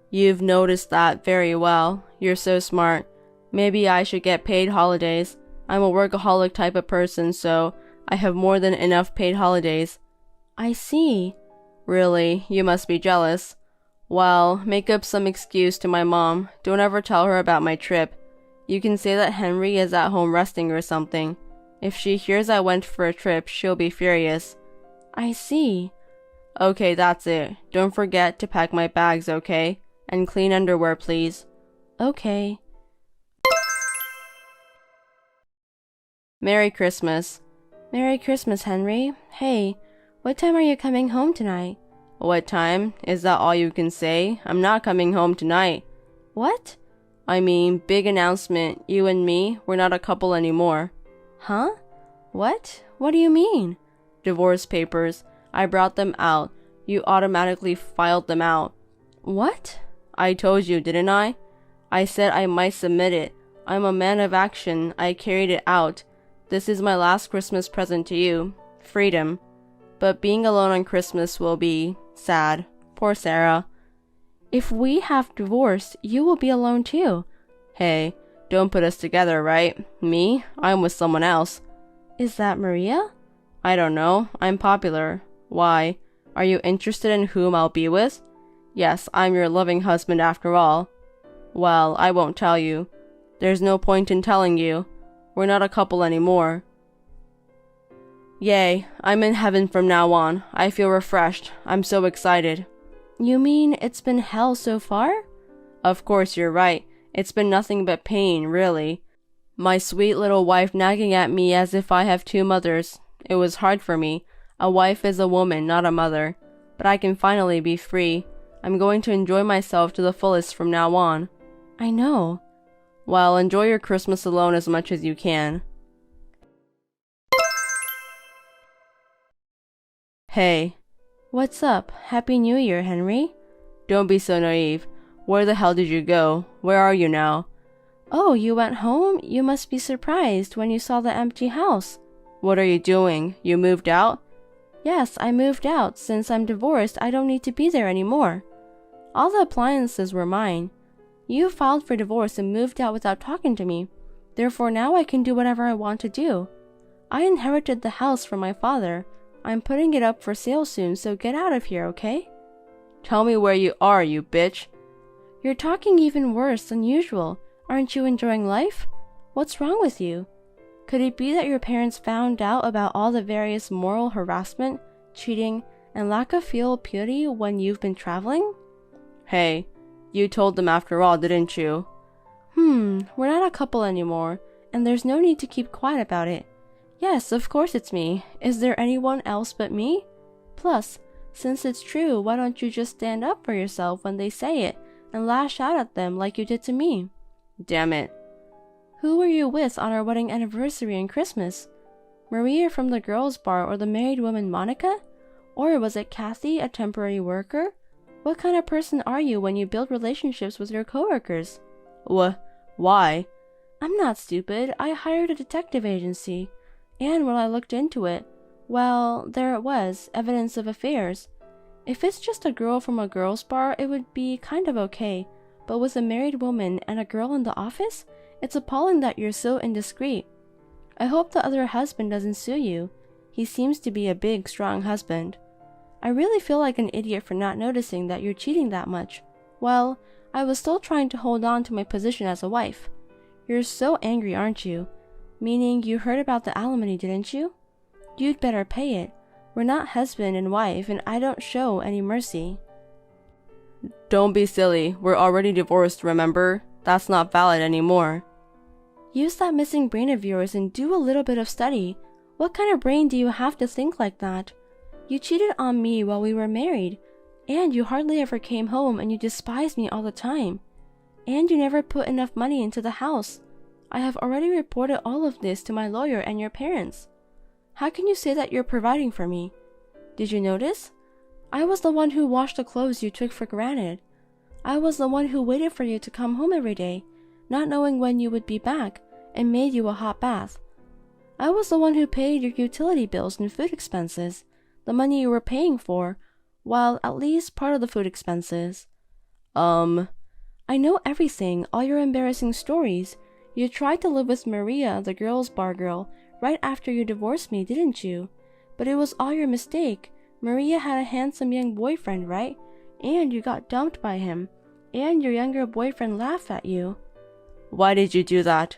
You've noticed that very well. You're so smart. Maybe I should get paid holidays. I'm a workaholic type of person, so I have more than enough paid holidays. I see. Really? You must be jealous. Well, make up some excuse to my mom. Don't ever tell her about my trip. You can say that Henry is at home resting or something. If she hears I went for a trip, she'll be furious. I see. Okay, that's it. Don't forget to pack my bags, okay? And clean underwear, please. Okay. Merry Christmas. Merry Christmas, Henry. Hey, what time are you coming home tonight? What time? Is that all you can say? I'm not coming home tonight. What? I mean, big announcement. You and me, we're not a couple anymore. Huh? What? What do you mean? Divorce papers. I brought them out. You automatically filed them out. What? I told you, didn't I? I said I might submit it. I'm a man of action. I carried it out. This is my last Christmas present to you. Freedom. But being alone on Christmas will be sad. Poor Sarah. If we have divorced, you will be alone too. Hey, don't put us together, right? Me? I'm with someone else. Is that Maria? I don't know. I'm popular. Why? Are you interested in whom I'll be with? Yes, I'm your loving husband after all. Well, I won't tell you. There's no point in telling you. We're not a couple anymore. Yay, I'm in heaven from now on. I feel refreshed. I'm so excited. You mean it's been hell so far? Of course you're right. It's been nothing but pain, really. My sweet little wife nagging at me as if I have two mothers. It was hard for me. A wife is a woman, not a mother. But I can finally be free. I'm going to enjoy myself to the fullest from now on. I know. Well, enjoy your Christmas alone as much as you can. Hey. What's up? Happy New Year, Henry. Don't be so naive. Where the hell did you go? Where are you now? Oh, you went home? You must be surprised when you saw the empty house. What are you doing? You moved out? Yes, I moved out. Since I'm divorced, I don't need to be there anymore. All the appliances were mine. You filed for divorce and moved out without talking to me. Therefore, now I can do whatever I want to do. I inherited the house from my father. I'm putting it up for sale soon, so get out of here, okay? Tell me where you are, you bitch. You're talking even worse than usual. Aren't you enjoying life? What's wrong with you? Could it be that your parents found out about all the various moral harassment, cheating, and lack of filial piety when you've been traveling? Hey, you told them after all, didn't you? We're not a couple anymore, and there's no need to keep quiet about it. Yes, of course it's me. Is there anyone else but me? Plus, since it's true, why don't you just stand up for yourself when they say it and lash out at them like you did to me? Damn it. Who were you with on our wedding anniversary and Christmas? Maria from the girls' bar or the married woman Monica? Or was it Kathy, a temporary worker? What kind of person are you when you build relationships with your coworkers? Why? I'm not stupid. I hired a detective agency. And when I looked into it, well, there it was, evidence of affairs. If it's just a girl from a girls' bar, it would be kind of okay. But with a married woman and a girl in the office, it's appalling that you're so indiscreet. I hope the other husband doesn't sue you. He seems to be a big, strong husband. I really feel like an idiot for not noticing that you're cheating that much. Well, I was still trying to hold on to my position as a wife. You're so angry, aren't you? Meaning you heard about the alimony, didn't you? You'd better pay it. We're not husband and wife, and I don't show any mercy. Don't be silly. We're already divorced, remember? That's not valid anymore. Use that missing brain of yours and do a little bit of study. What kind of brain do you have to think like that? You cheated on me while we were married, and you hardly ever came home, and you despised me all the time. And you never put enough money into the house. I have already reported all of this to my lawyer and your parents. How can you say that you're providing for me? Did you notice? I was the one who washed the clothes you took for granted. I was the one who waited for you to come home every day, not knowing when you would be back, and made you a hot bath. I was the one who paid your utility bills and food expenses, the money you were paying for, well, at least part of the food expenses. I know everything, all your embarrassing stories. You tried to live with Maria, the girls' bar girl, right after you divorced me, didn't you? But it was all your mistake. Maria had a handsome young boyfriend, right? And you got dumped by him. And your younger boyfriend laughed at you. Why did you do that?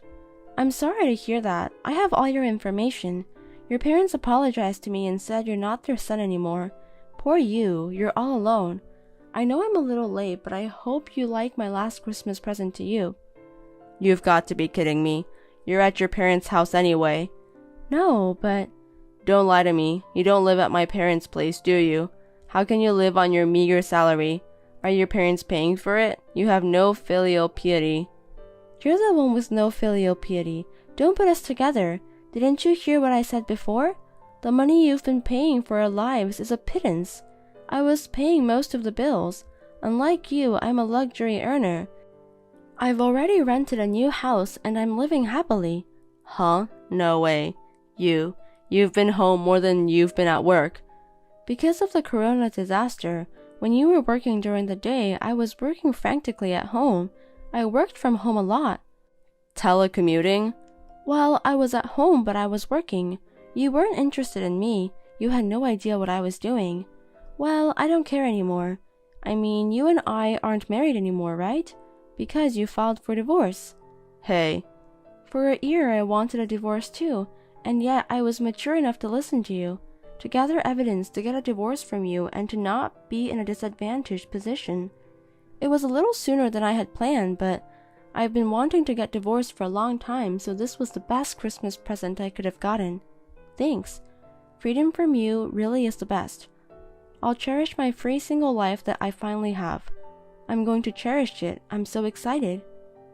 I'm sorry to hear that. I have all your information. Your parents apologized to me and said you're not their son anymore. Poor you, you're all alone. I know I'm a little late, but I hope you like my last Christmas present to you. You've got to be kidding me. You're at your parents' house anyway. No, but... Don't lie to me. You don't live at my parents' place, do you? How can you live on your meager salary? Are your parents paying for it? You have no filial piety. You're the one with no filial piety. Don't put us together. Didn't you hear what I said before? The money you've been paying for our lives is a pittance. I was paying most of the bills. Unlike you, I'm a luxury earner. I've already rented a new house and I'm living happily. Huh? No way. You've been home more than you've been at work. Because of the corona disaster, when you were working during the day, I was working frantically at home. I worked from home a lot. Telecommuting? Well, I was at home, but I was working. You weren't interested in me. You had no idea what I was doing. Well, I don't care anymore. I mean, you and I aren't married anymore, right? Because you filed for divorce. Hey. For a year, I wanted a divorce too, and yet I was mature enough to listen to you, to gather evidence to get a divorce from you, and to not be in a disadvantaged position. It was a little sooner than I had planned, but I've been wanting to get divorced for a long time, so this was the best Christmas present I could have gotten. Thanks. Freedom from you really is the best. I'll cherish my free single life that I finally have. I'm going to cherish it. I'm so excited.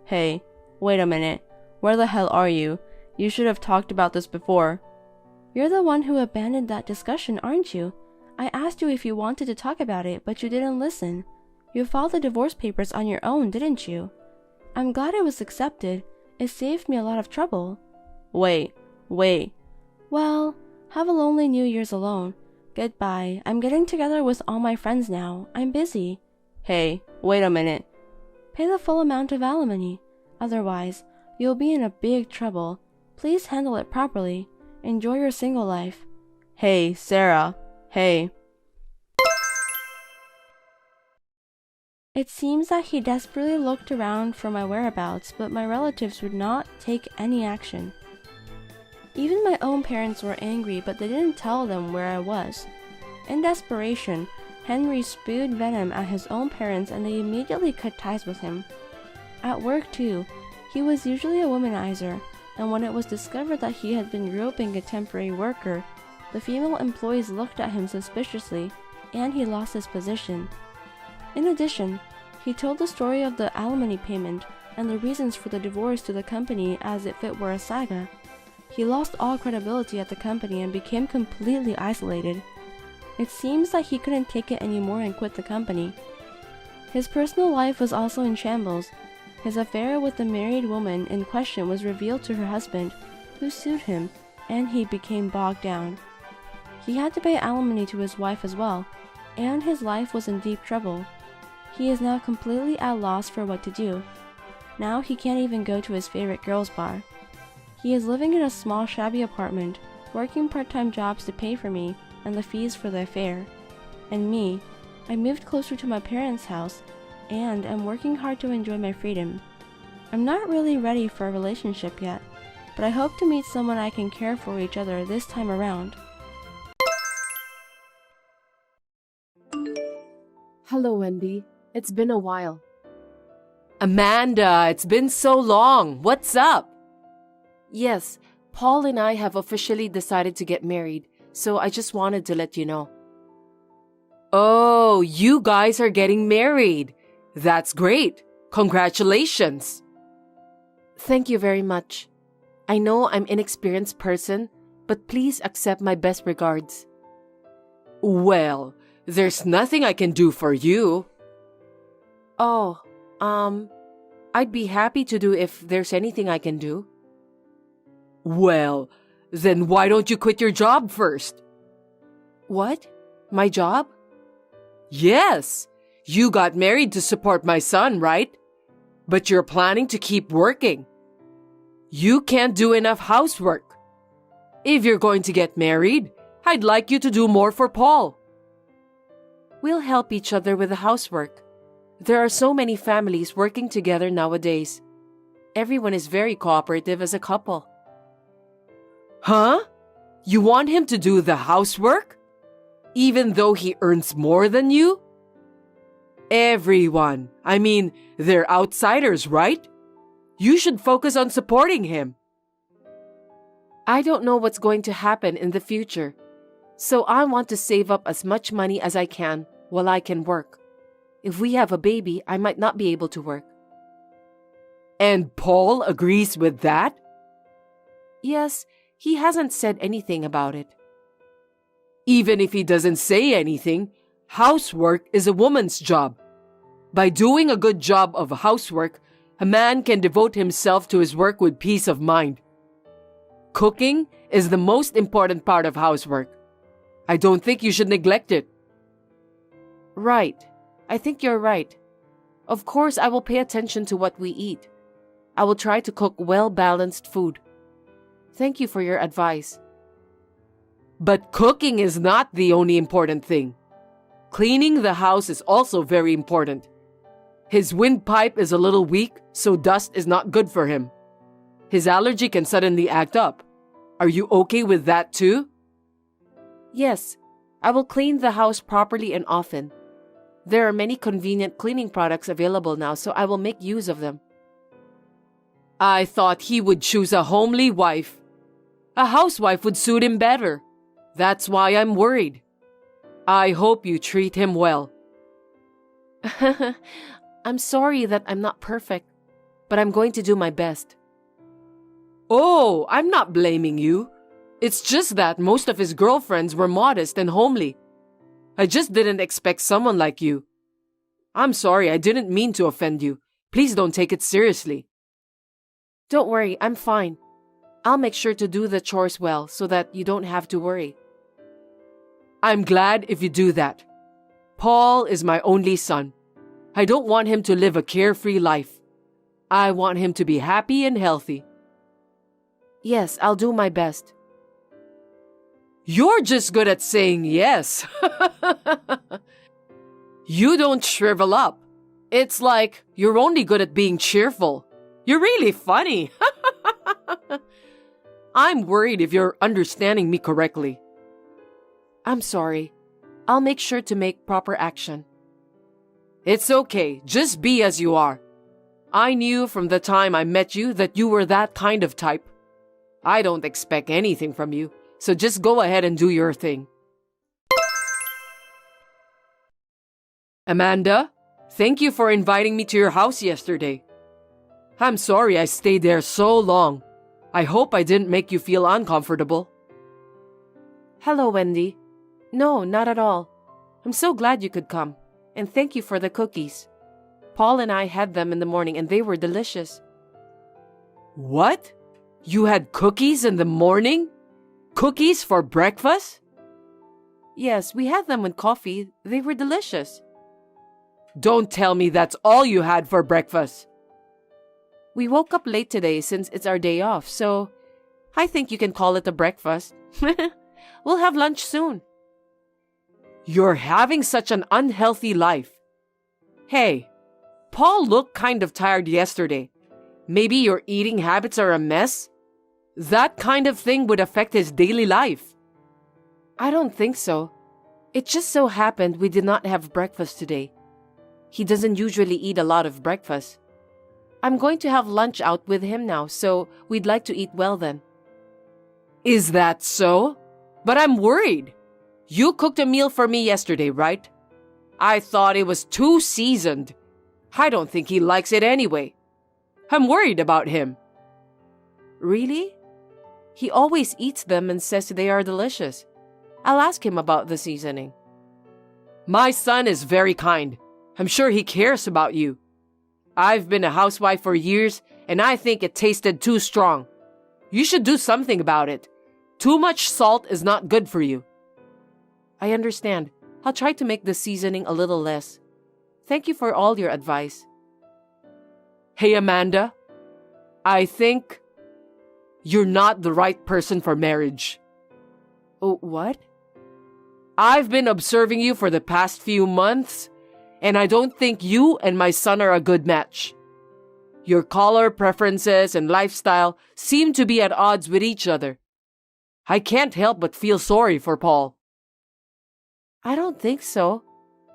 Hey, wait a minute. Where the hell are you? You should have talked about this before. You're the one who abandoned that discussion, aren't you? I asked you if you wanted to talk about it, but you didn't listen. You filed the divorce papers on your own, didn't you? I'm glad it was accepted. It saved me a lot of trouble. Wait. Well, have a lonely New Year's alone. Goodbye. I'm getting together with all my friends now. I'm busy. Hey, wait a minute. Pay the full amount of alimony. Otherwise, you'll be in a big trouble. Please handle it properly. Enjoy your single life. Hey, Sarah. Hey. It seems that he desperately looked around for my whereabouts, but my relatives would not take any action. Even my own parents were angry, but they didn't tell them where I was. In desperation, Henry spewed venom at his own parents, and they immediately cut ties with him. At work, too, he was usually a womanizer, and when it was discovered that he had been groping a temporary worker, the female employees looked at him suspiciously, and he lost his position. In addition, he told the story of the alimony payment and the reasons for the divorce to the company as if it were a saga. He lost all credibility at the company and became completely isolated. It seems that he couldn't take it anymore and quit the company. His personal life was also in shambles. His affair with the married woman in question was revealed to her husband, who sued him, and he became bogged down. He had to pay alimony to his wife as well, and his life was in deep trouble. He is now completely at a loss for what to do. Now he can't even go to his favorite girls' bar. He is living in a small shabby apartment, working part-time jobs to pay for me and the fees for the affair. And me, I moved closer to my parents' house, and am working hard to enjoy my freedom. I'm not really ready for a relationship yet, but I hope to meet someone I can care for each other this time around. Hello, Wendy. It's been a while. Amanda, it's been so long. What's up? Yes, Paul and I have officially decided to get married, so I just wanted to let you know. Oh, you guys are getting married. That's great. Congratulations. Thank you very much. I know I'm an inexperienced person, but please accept my best regards. Well, there's nothing I can do for you. Oh, I'd be happy to do if there's anything I can do. Well, then why don't you quit your job first? What? My job? Yes, you got married to support my son, right? But you're planning to keep working. You can't do enough housework. If you're going to get married, I'd like you to do more for Paul. We'll help each other with the housework. There are so many families working together nowadays. Everyone is very cooperative as a couple. Huh? You want him to do the housework? Even though he earns more than you? Everyone. I mean, they're outsiders, right? You should focus on supporting him. I don't know what's going to happen in the future, so I want to save up as much money as I can while I can work. If we have a baby, I might not be able to work. And Paul agrees with that? Yes, he hasn't said anything about it. Even if he doesn't say anything, housework is a woman's job. By doing a good job of housework, a man can devote himself to his work with peace of mind. Cooking is the most important part of housework. I don't think you should neglect it. Right. I think you're right. Of course, I will pay attention to what we eat. I will try to cook well-balanced food. Thank you for your advice. But cooking is not the only important thing. Cleaning the house is also very important. His windpipe is a little weak, so dust is not good for him. His allergy can suddenly act up. Are you okay with that too? Yes, I will clean the house properly and often. There are many convenient cleaning products available now, so I will make use of them. I thought he would choose a homely wife. A housewife would suit him better. That's why I'm worried. I hope you treat him well. I'm sorry that I'm not perfect, but I'm going to do my best. Oh, I'm not blaming you. It's just that most of his girlfriends were modest and homely. I just didn't expect someone like you. I'm sorry, I didn't mean to offend you. Please don't take it seriously. Don't worry, I'm fine. I'll make sure to do the chores well so that you don't have to worry. I'm glad if you do that. Paul is my only son. I don't want him to live a carefree life. I want him to be happy and healthy. Yes, I'll do my best. You're just good at saying yes. You don't shrivel up. It's like you're only good at being cheerful. You're really funny. I'm worried if you're understanding me correctly. I'm sorry. I'll make sure to make proper action. It's okay. Just be as you are. I knew from the time I met you that you were that kind of type. I don't expect anything from you, so just go ahead and do your thing. Amanda, thank you for inviting me to your house yesterday. I'm sorry I stayed there so long. I hope I didn't make you feel uncomfortable. Hello, Wendy. No, not at all. I'm so glad you could come, and thank you for the cookies. Paul and I had them in the morning and they were delicious. What? You had cookies in the morning? Cookies for breakfast? Yes, we had them with coffee. They were delicious. Don't tell me that's all you had for breakfast. We woke up late today since it's our day off, so I think you can call it a breakfast. We'll have lunch soon. You're having such an unhealthy life. Hey, Paul looked kind of tired yesterday. Maybe your eating habits are a mess? That kind of thing would affect his daily life. I don't think so. It just so happened we did not have breakfast today. He doesn't usually eat a lot of breakfast. I'm going to have lunch out with him now, so we'd like to eat well then. Is that so? But I'm worried. You cooked a meal for me yesterday, right? I thought it was too seasoned. I don't think he likes it anyway. I'm worried about him. Really? He always eats them and says they are delicious. I'll ask him about the seasoning. My son is very kind. I'm sure he cares about you. I've been a housewife for years, and I think it tasted too strong. You should do something about it. Too much salt is not good for you. I understand. I'll try to make the seasoning a little less. Thank you for all your advice. Hey, Amanda. I think you're not the right person for marriage. Oh, what? I've been observing you for the past few months, and I don't think you and my son are a good match. Your color preferences and lifestyle seem to be at odds with each other. I can't help but feel sorry for Paul. I don't think so.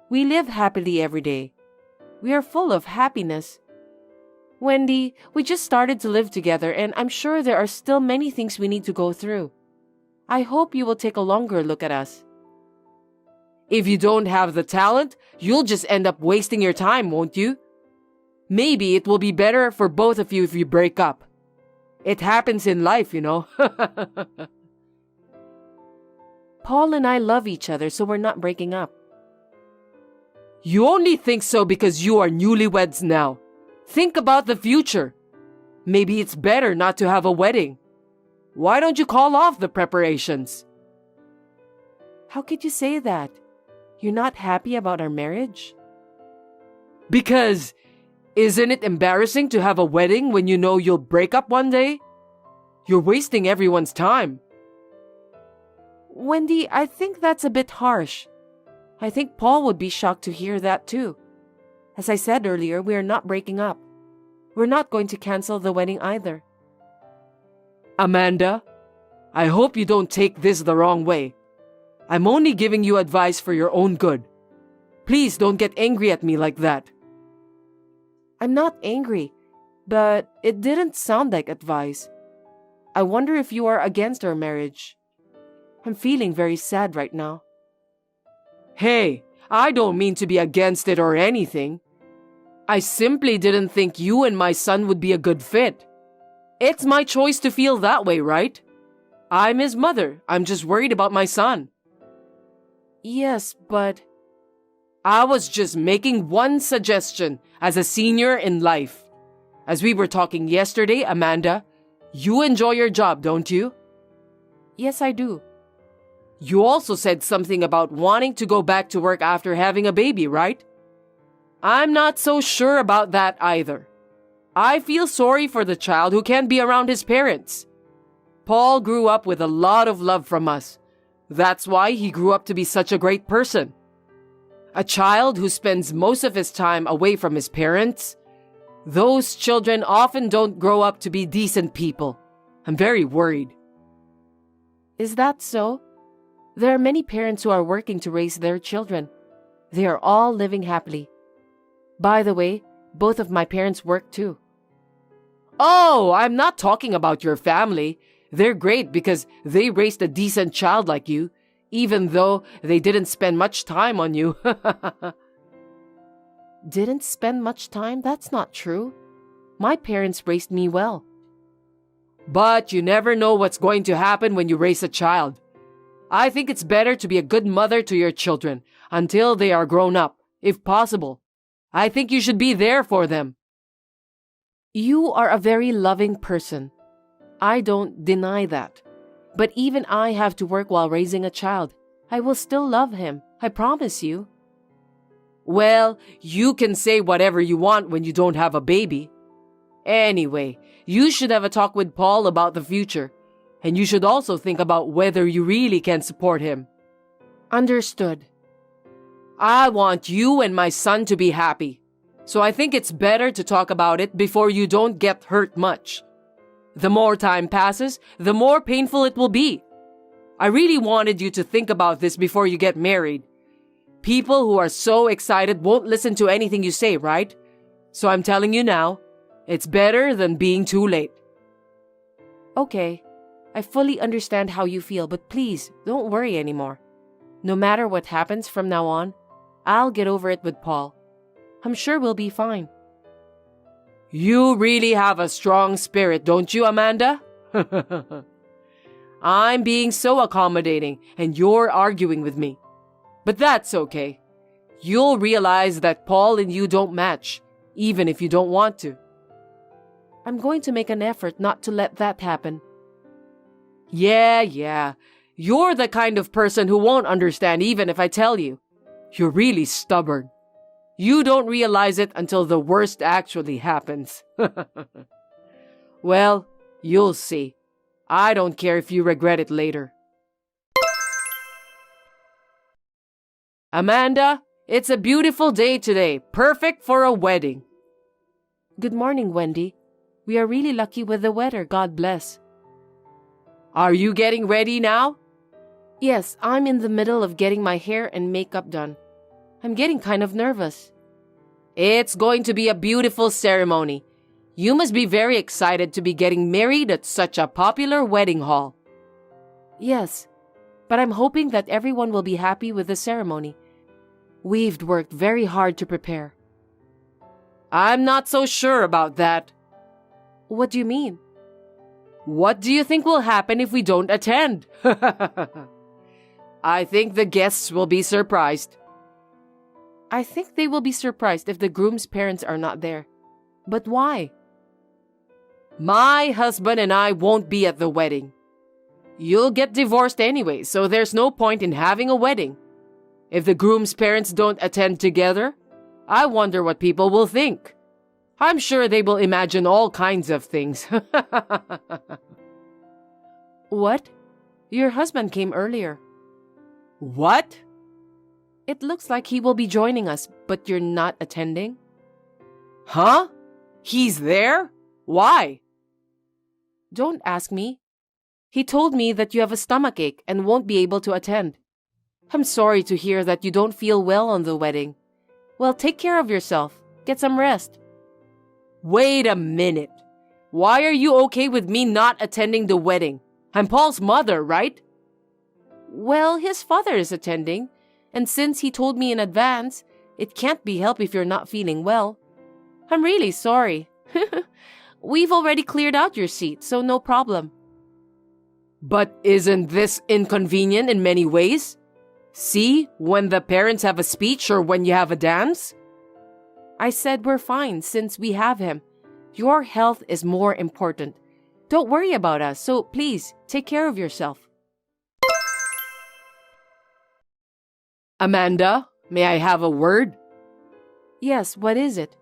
We live happily every day. We are full of happiness. Wendy, we just started to live together, and I'm sure there are still many things we need to go through. I hope you will take a longer look at us. If you don't have the talent, you'll just end up wasting your time, won't you? Maybe it will be better for both of you if you break up. It happens in life, you know. Paul and I love each other, so we're not breaking up. You only think so because you are newlyweds now. Think about the future. Maybe it's better not to have a wedding. Why don't you call off the preparations? How could you say that? You're not happy about our marriage? Because isn't it embarrassing to have a wedding when you know you'll break up one day? You're wasting everyone's time. Wendy, I think that's a bit harsh. I think Paul would be shocked to hear that too. As I said earlier, we are not breaking up. We're not going to cancel the wedding either. Amanda, I hope you don't take this the wrong way. I'm only giving you advice for your own good. Please don't get angry at me like that. I'm not angry, but it didn't sound like advice. I wonder if you are against our marriage. I'm feeling very sad right now. Hey, I don't mean to be against it or anything. I simply didn't think you and my son would be a good fit. It's my choice to feel that way, right? I'm his mother. I'm just worried about my son. Yes, but I was just making one suggestion as a senior in life. As we were talking yesterday, Amanda, you enjoy your job, don't you? yes, I do. You also said something about wanting to go back to work after having a baby, right? I'm not so sure about that either. I feel sorry for the child who can't be around his parents. Paul grew up with a lot of love from us. That's why he grew up to be such a great person. A child who spends most of his time away from his parents, those children often don't grow up to be decent people. I'm very worried. Is that so? There are many parents who are working to raise their children. They are all living happily. By the way, both of my parents work too. Oh, I'm not talking about your family. They're great because they raised a decent child like you, even though they didn't spend much time on you. Didn't spend much time? That's not true. My parents raised me well. But you never know what's going to happen when you raise a child. I think it's better to be a good mother to your children until they are grown up, if possible. I think you should be there for them. You are a very loving person. I don't deny that. But even I have to work while raising a child. I will still love him. I promise you. Well, you can say whatever you want when you don't have a baby. Anyway, you should have a talk with Paul about the future. And you should also think about whether you really can support him. Understood. I want you and my son to be happy. So I think it's better to talk about it before you don't get hurt much. The more time passes, the more painful it will be. I really wanted you to think about this before you get married. People who are so excited won't listen to anything you say, right? So I'm telling you now, it's better than being too late. Okay, I fully understand how you feel, but please don't worry anymore. No matter what happens from now on, I'll get over it with Paul. I'm sure we'll be fine. You really have a strong spirit, don't you, Amanda? I'm being so accommodating and you're arguing with me. But that's okay. You'll realize that Paul and you don't match, even if you don't want to. I'm going to make an effort not to let that happen. Yeah. You're the kind of person who won't understand even if I tell you. You're really stubborn. You don't realize it until the worst actually happens. Well, you'll see. I don't care if you regret it later. Amanda, it's a beautiful day today, perfect for a wedding. Good morning, Wendy. We are really lucky with the weather, God bless. Are you getting ready now? Yes, I'm in the middle of getting my hair and makeup done. I'm getting kind of nervous. It's going to be a beautiful ceremony. You must be very excited to be getting married at such a popular wedding hall. Yes, but I'm hoping that everyone will be happy with the ceremony. We've worked very hard to prepare. I'm not so sure about that. What do you mean? What do you think will happen if we don't attend? I think the guests will be surprised. I think they will be surprised if the groom's parents are not there. But why? My husband and I won't be at the wedding. You'll get divorced anyway, so there's no point in having a wedding. If the groom's parents don't attend together, I wonder what people will think. I'm sure they will imagine all kinds of things. What? Your husband came earlier. What? It looks like he will be joining us, but you're not attending? Huh? He's there? Why? Don't ask me. He told me that you have a stomachache and won't be able to attend. I'm sorry to hear that you don't feel well on the wedding. Well, take care of yourself. Get some rest. Wait a minute. Why are you okay with me not attending the wedding? I'm Paul's mother, right? Well, his father is attending, and since he told me in advance, it can't be helped if you're not feeling well. I'm really sorry. We've already cleared out your seat, so no problem. But isn't this inconvenient in many ways? See, when the parents have a speech or when you have a dance? I said we're fine since we have him. Your health is more important. Don't worry about us, so please, take care of yourself. Amanda, may I have a word? Yes, what is it?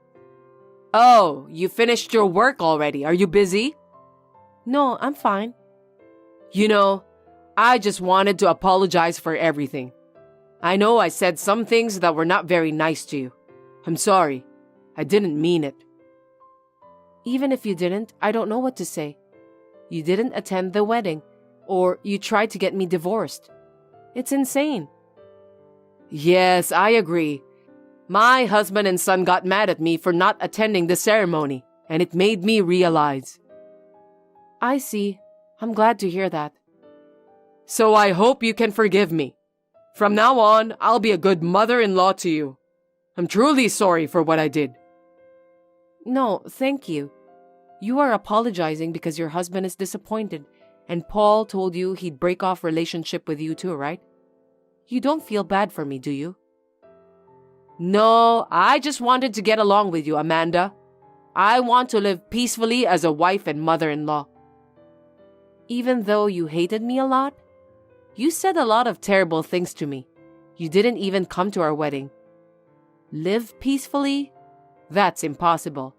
Oh, you finished your work already. Are you busy? No, I'm fine. You know, I just wanted to apologize for everything. I know I said some things that were not very nice to you. I'm sorry. I didn't mean it. Even if you didn't, I don't know what to say. You didn't attend the wedding, or you tried to get me divorced. It's insane. Yes, I agree. My husband and son got mad at me for not attending the ceremony, and it made me realize. I see. I'm glad to hear that. So I hope you can forgive me. From now on, I'll be a good mother-in-law to you. I'm truly sorry for what I did. No, thank you. You are apologizing because your husband is disappointed, and Paul told you he'd break off relationship with you too, right? You don't feel bad for me, do you? No, I just wanted to get along with you, Amanda. I want to live peacefully as a wife and mother-in-law. Even though you hated me a lot? You said a lot of terrible things to me. You didn't even come to our wedding. Live peacefully? That's impossible.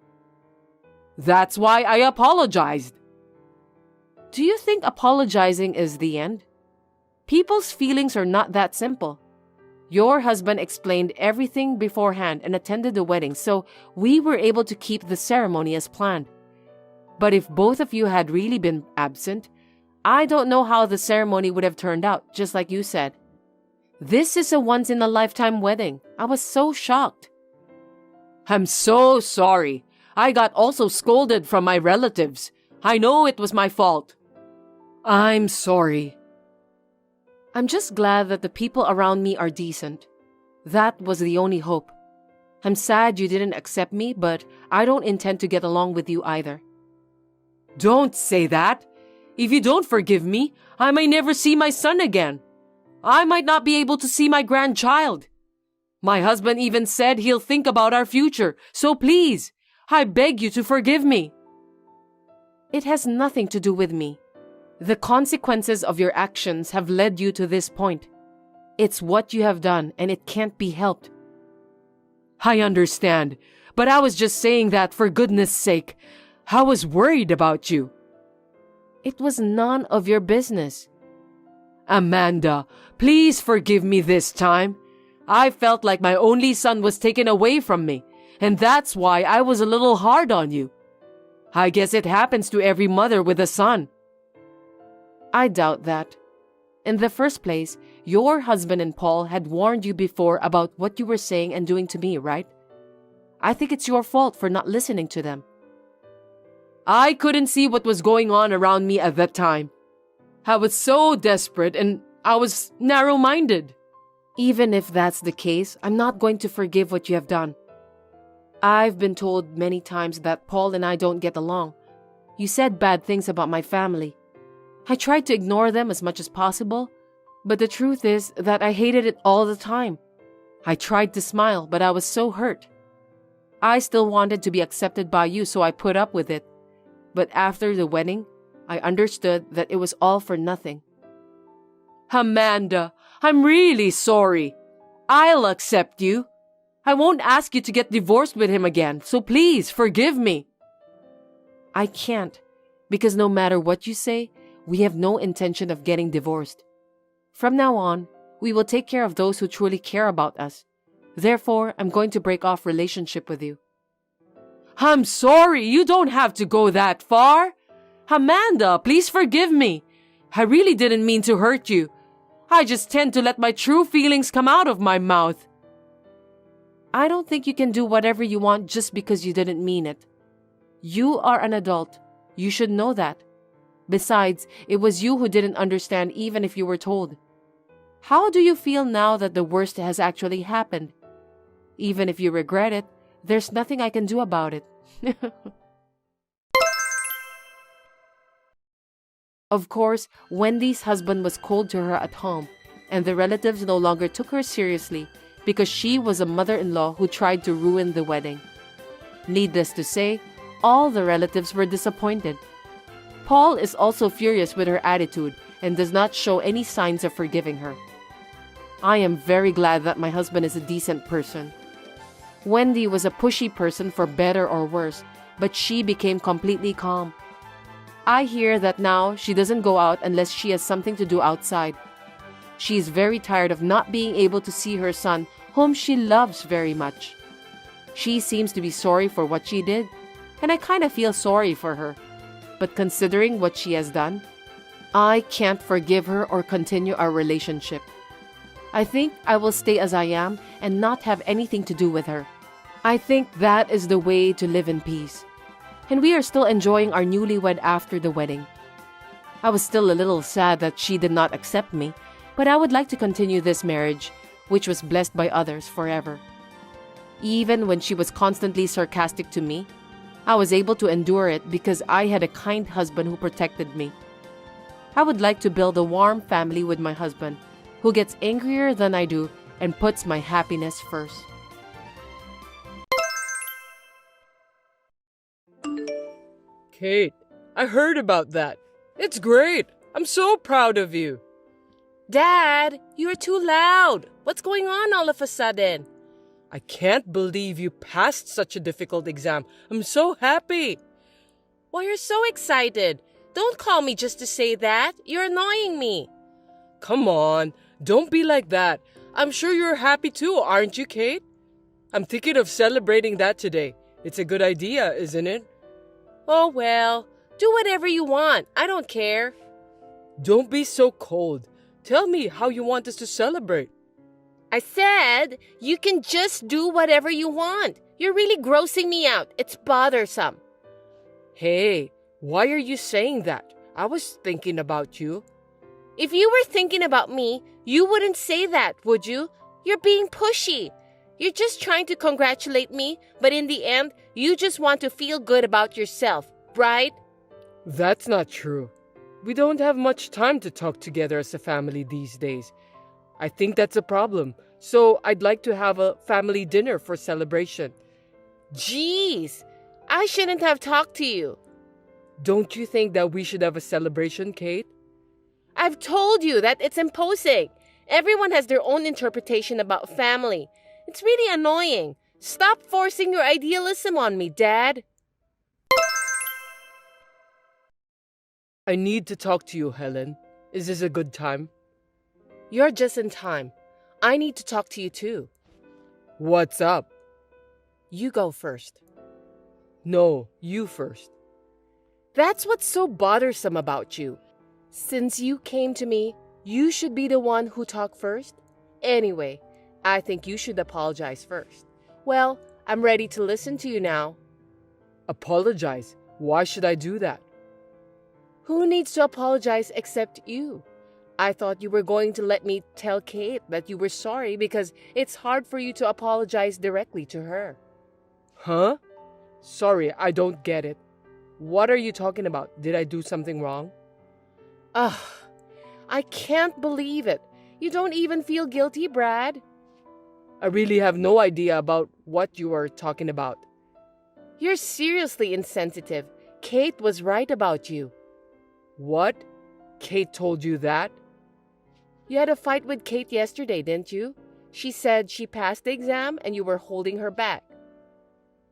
That's why I apologized. Do you think apologizing is the end? People's feelings are not that simple. Your husband explained everything beforehand and attended the wedding, so we were able to keep the ceremony as planned. But if both of you had really been absent, I don't know how the ceremony would have turned out, just like you said. This is a once-in-a-lifetime wedding. I was so shocked. I'm so sorry. I got also scolded from my relatives. I know it was my fault. I'm sorry. I'm just glad that the people around me are decent. That was the only hope. I'm sad you didn't accept me, but I don't intend to get along with you either. Don't say that. If you don't forgive me, I may never see my son again. I might not be able to see my grandchild. My husband even said he'll think about our future, so please, I beg you to forgive me. It has nothing to do with me. The consequences of your actions have led you to this point. It's what you have done, and it can't be helped. I understand, but I was just saying that for goodness sake. I was worried about you. It was none of your business. Amanda, please forgive me this time. I felt like my only son was taken away from me, and that's why I was a little hard on you. I guess it happens to every mother with a son. I doubt that. In the first place, your husband and Paul had warned you before about what you were saying and doing to me, right? I think it's your fault for not listening to them. I couldn't see what was going on around me at that time. I was so desperate and I was narrow-minded. Even if that's the case, I'm not going to forgive what you have done. I've been told many times that Paul and I don't get along. You said bad things about my family. I tried to ignore them as much as possible, but the truth is that I hated it all the time. I tried to smile, but I was so hurt. I still wanted to be accepted by you, so I put up with it. But after the wedding, I understood that it was all for nothing. Amanda, I'm really sorry. I'll accept you. I won't ask you to get divorced with him again, so please forgive me. I can't, because no matter what you say, we have no intention of getting divorced. From now on, we will take care of those who truly care about us. Therefore, I'm going to break off relationship with you. I'm sorry, you don't have to go that far. Amanda, please forgive me. I really didn't mean to hurt you. I just tend to let my true feelings come out of my mouth. I don't think you can do whatever you want just because you didn't mean it. You are an adult. You should know that. Besides, it was you who didn't understand even if you were told. How do you feel now that the worst has actually happened? Even if you regret it, there's nothing I can do about it. Of course, Wendy's husband was cold to her at home, and the relatives no longer took her seriously because she was a mother-in-law who tried to ruin the wedding. Needless to say, all the relatives were disappointed. Paul is also furious with her attitude and does not show any signs of forgiving her. I am very glad that my husband is a decent person. Wendy was a pushy person for better or worse, but she became completely calm. I hear that now she doesn't go out unless she has something to do outside. She is very tired of not being able to see her son, whom she loves very much. She seems to be sorry for what she did, and I kind of feel sorry for her. But considering what she has done, I can't forgive her or continue our relationship. I think I will stay as I am and not have anything to do with her. I think that is the way to live in peace. And we are still enjoying our newlywed after the wedding. I was still a little sad that she did not accept me, but I would like to continue this marriage, which was blessed by others forever. Even when she was constantly sarcastic to me, I was able to endure it because I had a kind husband who protected me. I would like to build a warm family with my husband, who gets angrier than I do and puts my happiness first. Kate, I heard about that. It's great. I'm so proud of you. Dad, you're too loud. What's going on all of a sudden? I can't believe you passed such a difficult exam. I'm so happy. Why, you're so excited. Don't call me just to say that. You're annoying me. Come on, don't be like that. I'm sure you're happy too, aren't you, Kate? I'm thinking of celebrating that today. It's a good idea, isn't it? Oh, well, do whatever you want. I don't care. Don't be so cold. Tell me how you want us to celebrate. I said you can just do whatever you want. You're really grossing me out. It's bothersome. Hey, why are you saying that? I was thinking about you. If you were thinking about me, you wouldn't say that, would you? You're being pushy. You're just trying to congratulate me, but in the end, you just want to feel good about yourself, right? That's not true. We don't have much time to talk together as a family these days. I think that's a problem. So I'd like to have a family dinner for celebration. Jeez, I shouldn't have talked to you. Don't you think that we should have a celebration, Kate? I've told you that it's imposing. Everyone has their own interpretation about family. It's really annoying. Stop forcing your idealism on me, Dad. I need to talk to you, Helen. Is this a good time? You're just in time. I need to talk to you too. What's up? You go first. No, you first. That's what's so bothersome about you. Since you came to me, you should be the one who talked first. Anyway, I think you should apologize first. Well, I'm ready to listen to you now. Apologize? Why should I do that? Who needs to apologize except you? I thought you were going to let me tell Kate that you were sorry because it's hard for you to apologize directly to her. Huh? Sorry, I don't get it. What are you talking about? Did I do something wrong? Ugh, I can't believe it. You don't even feel guilty, Brad. I really have no idea about what you are talking about. You're seriously insensitive. Kate was right about you. What? Kate told you that? You had a fight with Kate yesterday, didn't you? She said she passed the exam and you were holding her back.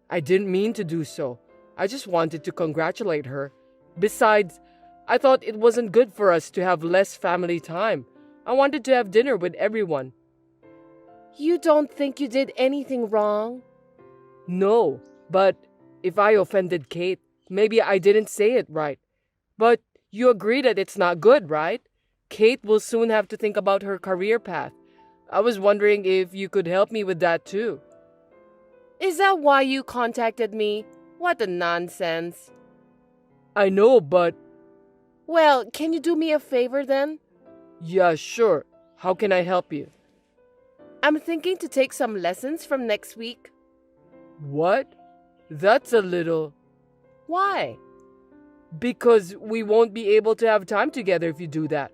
I didn't mean to do so. I just wanted to congratulate her. Besides, I thought it wasn't good for us to have less family time. I wanted to have dinner with everyone. You don't think you did anything wrong? No, but if I offended Kate, maybe I didn't say it right. But You agree that it's not good, right? Kate will soon have to think about her career path. I was wondering if you could help me with that too. Is that why you contacted me? What a nonsense. I know, but... Well, can you do me a favor then? Yeah, sure. How can I help you? I'm thinking to take some lessons from next week. What? That's a little... Why? Because we won't be able to have time together if you do that.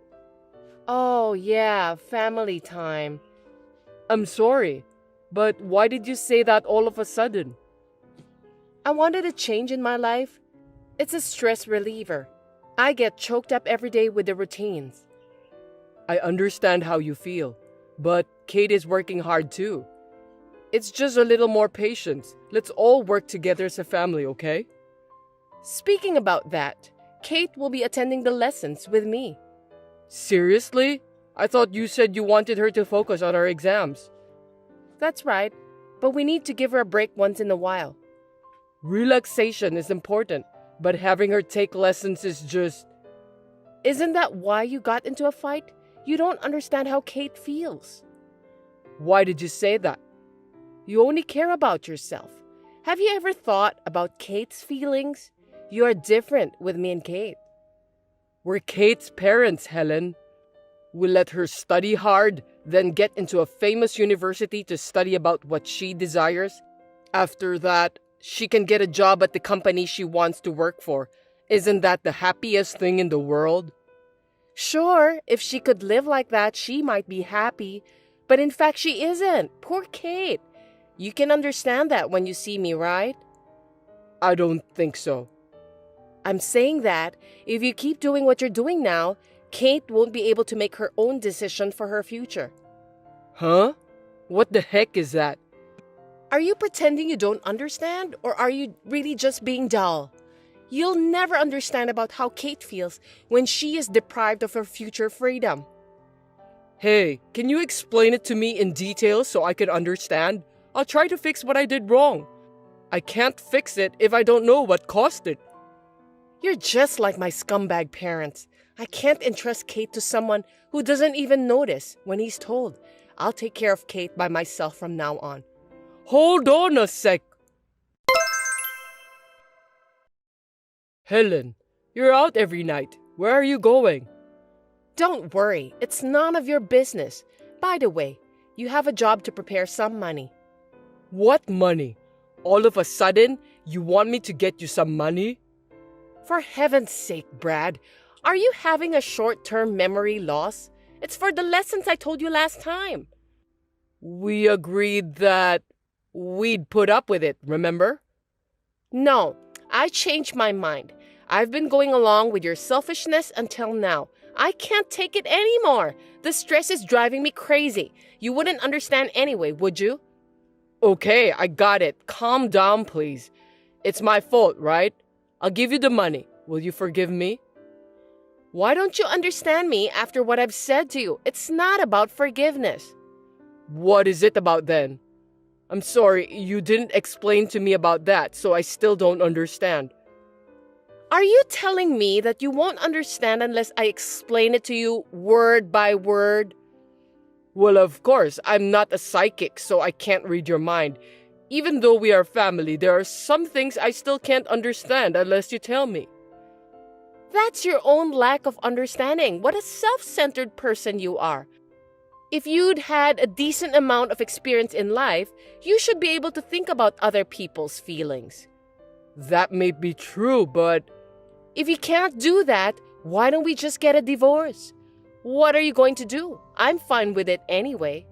Oh, yeah, family time. I'm sorry, but why did you say that all of a sudden? I wanted a change in my life. It's a stress reliever. I get choked up every day with the routines. I understand how you feel, but Kate is working hard too. It's just a little more patience. Let's all work together as a family, okay? Speaking about that, Kate will be attending the lessons with me. Seriously? I thought you said you wanted her to focus on her exams. That's right, but we need to give her a break once in a while. Relaxation is important, but having her take lessons is just... Isn't that why you got into a fight? You don't understand how Kate feels. Why did you say that? You only care about yourself. Have you ever thought about Kate's feelings? You are different with me and Kate. We're Kate's parents, Helen. We let her study hard, then get into a famous university to study about what she desires. After that, she can get a job at the company she wants to work for. Isn't that the happiest thing in the world? Sure, if she could live like that, she might be happy. But in fact, she isn't. Poor Kate. You can understand that when you see me, right? I don't think so. I'm saying that if you keep doing what you're doing now, Kate won't be able to make her own decision for her future. Huh? What the heck is that? Are you pretending you don't understand, or are you really just being dull? You'll never understand about how Kate feels when she is deprived of her future freedom. Hey, can you explain it to me in detail so I can understand? I'll try to fix what I did wrong. I can't fix it if I don't know what caused it. You're just like my scumbag parents. I can't entrust Kate to someone who doesn't even notice when he's told. I'll take care of Kate by myself from now on. Hold on a sec. Helen, you're out every night. Where are you going? Don't worry, it's none of your business. By the way, you have a job to prepare some money. What money? All of a sudden, you want me to get you some money? For heaven's sake, Brad, are you having a short-term memory loss? It's for the lessons I told you last time. We agreed that we'd put up with it, remember? No, I changed my mind. I've been going along with your selfishness until now. I can't take it anymore. The stress is driving me crazy. You wouldn't understand anyway, would you? Okay, I got it. Calm down, please. It's my fault, right? I'll give you the money. Will you forgive me? Why don't you understand me after what I've said to you? It's not about forgiveness. What is it about then? I'm sorry, you didn't explain to me about that, so I still don't understand. Are you telling me that you won't understand unless I explain it to you word by word? Well, of course, I'm not a psychic, so I can't read your mind. Even though we are family, there are some things I still can't understand unless you tell me. That's your own lack of understanding. What a self-centered person you are. If you'd had a decent amount of experience in life, you should be able to think about other people's feelings. That may be true, but... If you can't do that, why don't we just get a divorce? What are you going to do? I'm fine with it anyway.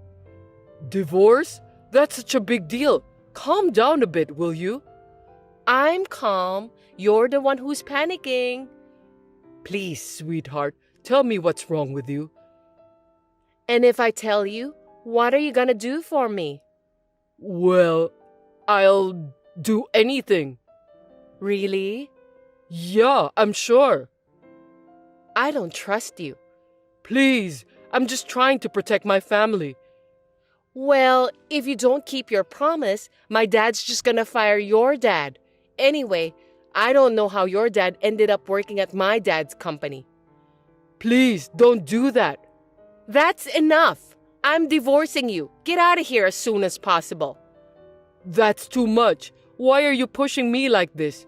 Divorce? That's such a big deal. Calm down a bit, will you? I'm calm. You're the one who's panicking. Please, sweetheart, tell me what's wrong with you. And if I tell you, what are you gonna do for me? Well, I'll do anything. Really? Yeah, I'm sure. I don't trust you. Please, I'm just trying to protect my family. Well, if you don't keep your promise, my dad's just gonna fire your dad. Anyway, I don't know how your dad ended up working at my dad's company. Please, don't do that. That's enough. I'm divorcing you. Get out of here as soon as possible. That's too much. Why are you pushing me like this?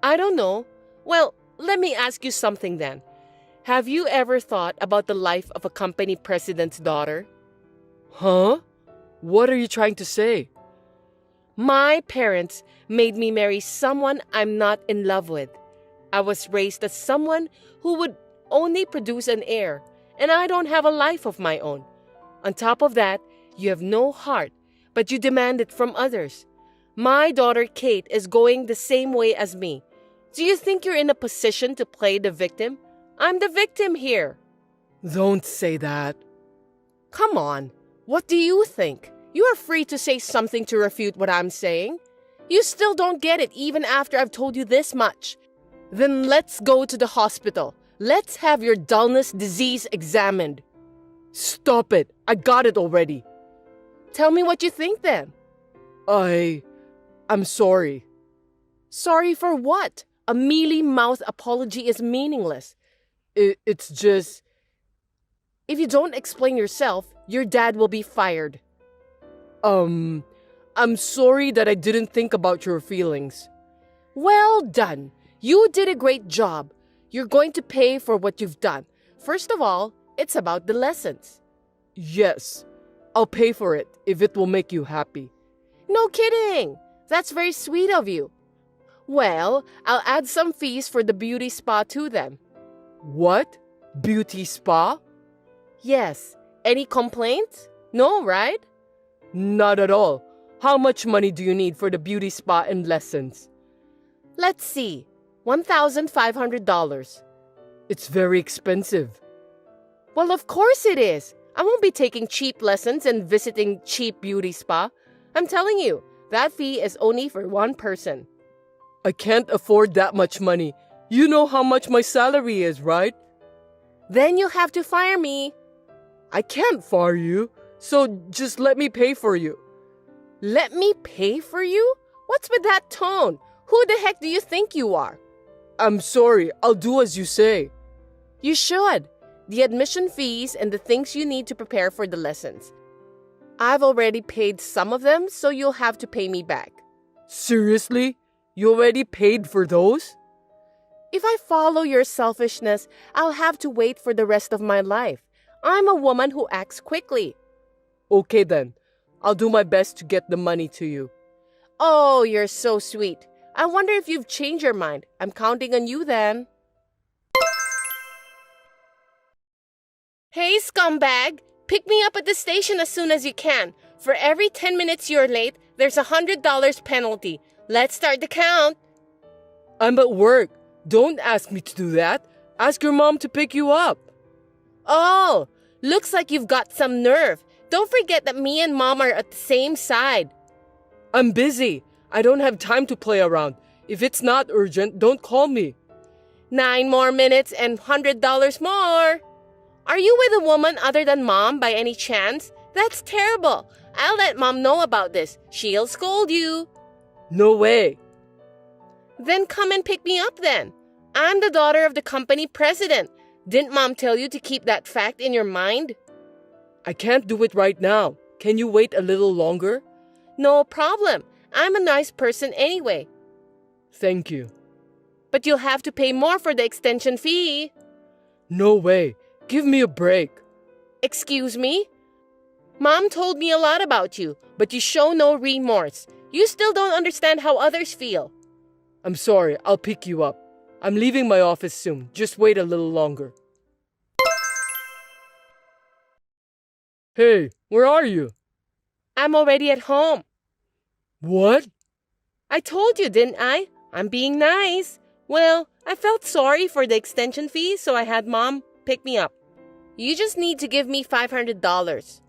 I don't know. Well, let me ask you something then. Have you ever thought about the life of a company president's daughter? Huh? What are you trying to say? My parents made me marry someone I'm not in love with. I was raised as someone who would only produce an heir, and I don't have a life of my own. On top of that, you have no heart, but you demand it from others. My daughter Kate is going the same way as me. Do you think you're in a position to play the victim? I'm the victim here. Don't say that. Come on, what do you think? You are free to say something to refute what I'm saying. You still don't get it even after I've told you this much. Then let's go to the hospital. Let's have your dullness disease examined. Stop it. I got it already. Tell me what you think then. I'm sorry. Sorry for what? A mealy-mouthed apology is meaningless. It's just... If you don't explain yourself, your dad will be fired. I'm sorry that I didn't think about your feelings. Well done. You did a great job. You're going to pay for what you've done. First of all, it's about the lessons. Yes, I'll pay for it if it will make you happy. No kidding. That's very sweet of you. Well, I'll add some fees for the beauty spa too then. What? Beauty spa? Yes. Any complaints? No, right? Not at all. How much money do you need for the beauty spa and lessons? Let's see. $1,500. It's very expensive. Well, of course it is. I won't be taking cheap lessons and visiting cheap beauty spa. I'm telling you, that fee is only for one person. I can't afford that much money. You know how much my salary is, right? Then you'll have to fire me. I can't fire you, so just let me pay for you. Let me pay for you? What's with that tone? Who the heck do you think you are? I'm sorry, I'll do as you say. You should. The admission fees and the things you need to prepare for the lessons. I've already paid some of them, so you'll have to pay me back. Seriously? You already paid for those? If I follow your selfishness, I'll have to wait for the rest of my life. I'm a woman who acts quickly. Okay then. I'll do my best to get the money to you. Oh, you're so sweet. I wonder if you've changed your mind. I'm counting on you then. Hey, scumbag! Pick me up at the station as soon as you can. For every 10 minutes you're late, there's $100 penalty. Let's start the count. I'm at work. Don't ask me to do that. Ask your mom to pick you up. Oh, looks like you've got some nerve. Don't forget that me and Mom are at the same side. I'm busy. I don't have time to play around. If it's not urgent, don't call me. 9 more minutes and $100 more. Are you with a woman other than Mom by any chance? That's terrible. I'll let Mom know about this. She'll scold you. No way. Then come and pick me up then. I'm the daughter of the company president. Didn't Mom tell you to keep that fact in your mind? I can't do it right now. Can you wait a little longer? No problem. I'm a nice person anyway. Thank you. But you'll have to pay more for the extension fee. No way. Give me a break. Excuse me? Mom told me a lot about you, but you show no remorse. You still don't understand how others feel. I'm sorry. I'll pick you up. I'm leaving my office soon. Just wait a little longer. Hey, where are you? I'm already at home. What? I told you, didn't I? I'm being nice. Well, I felt sorry for the extension fee, so I had Mom pick me up. You just need to give me $500.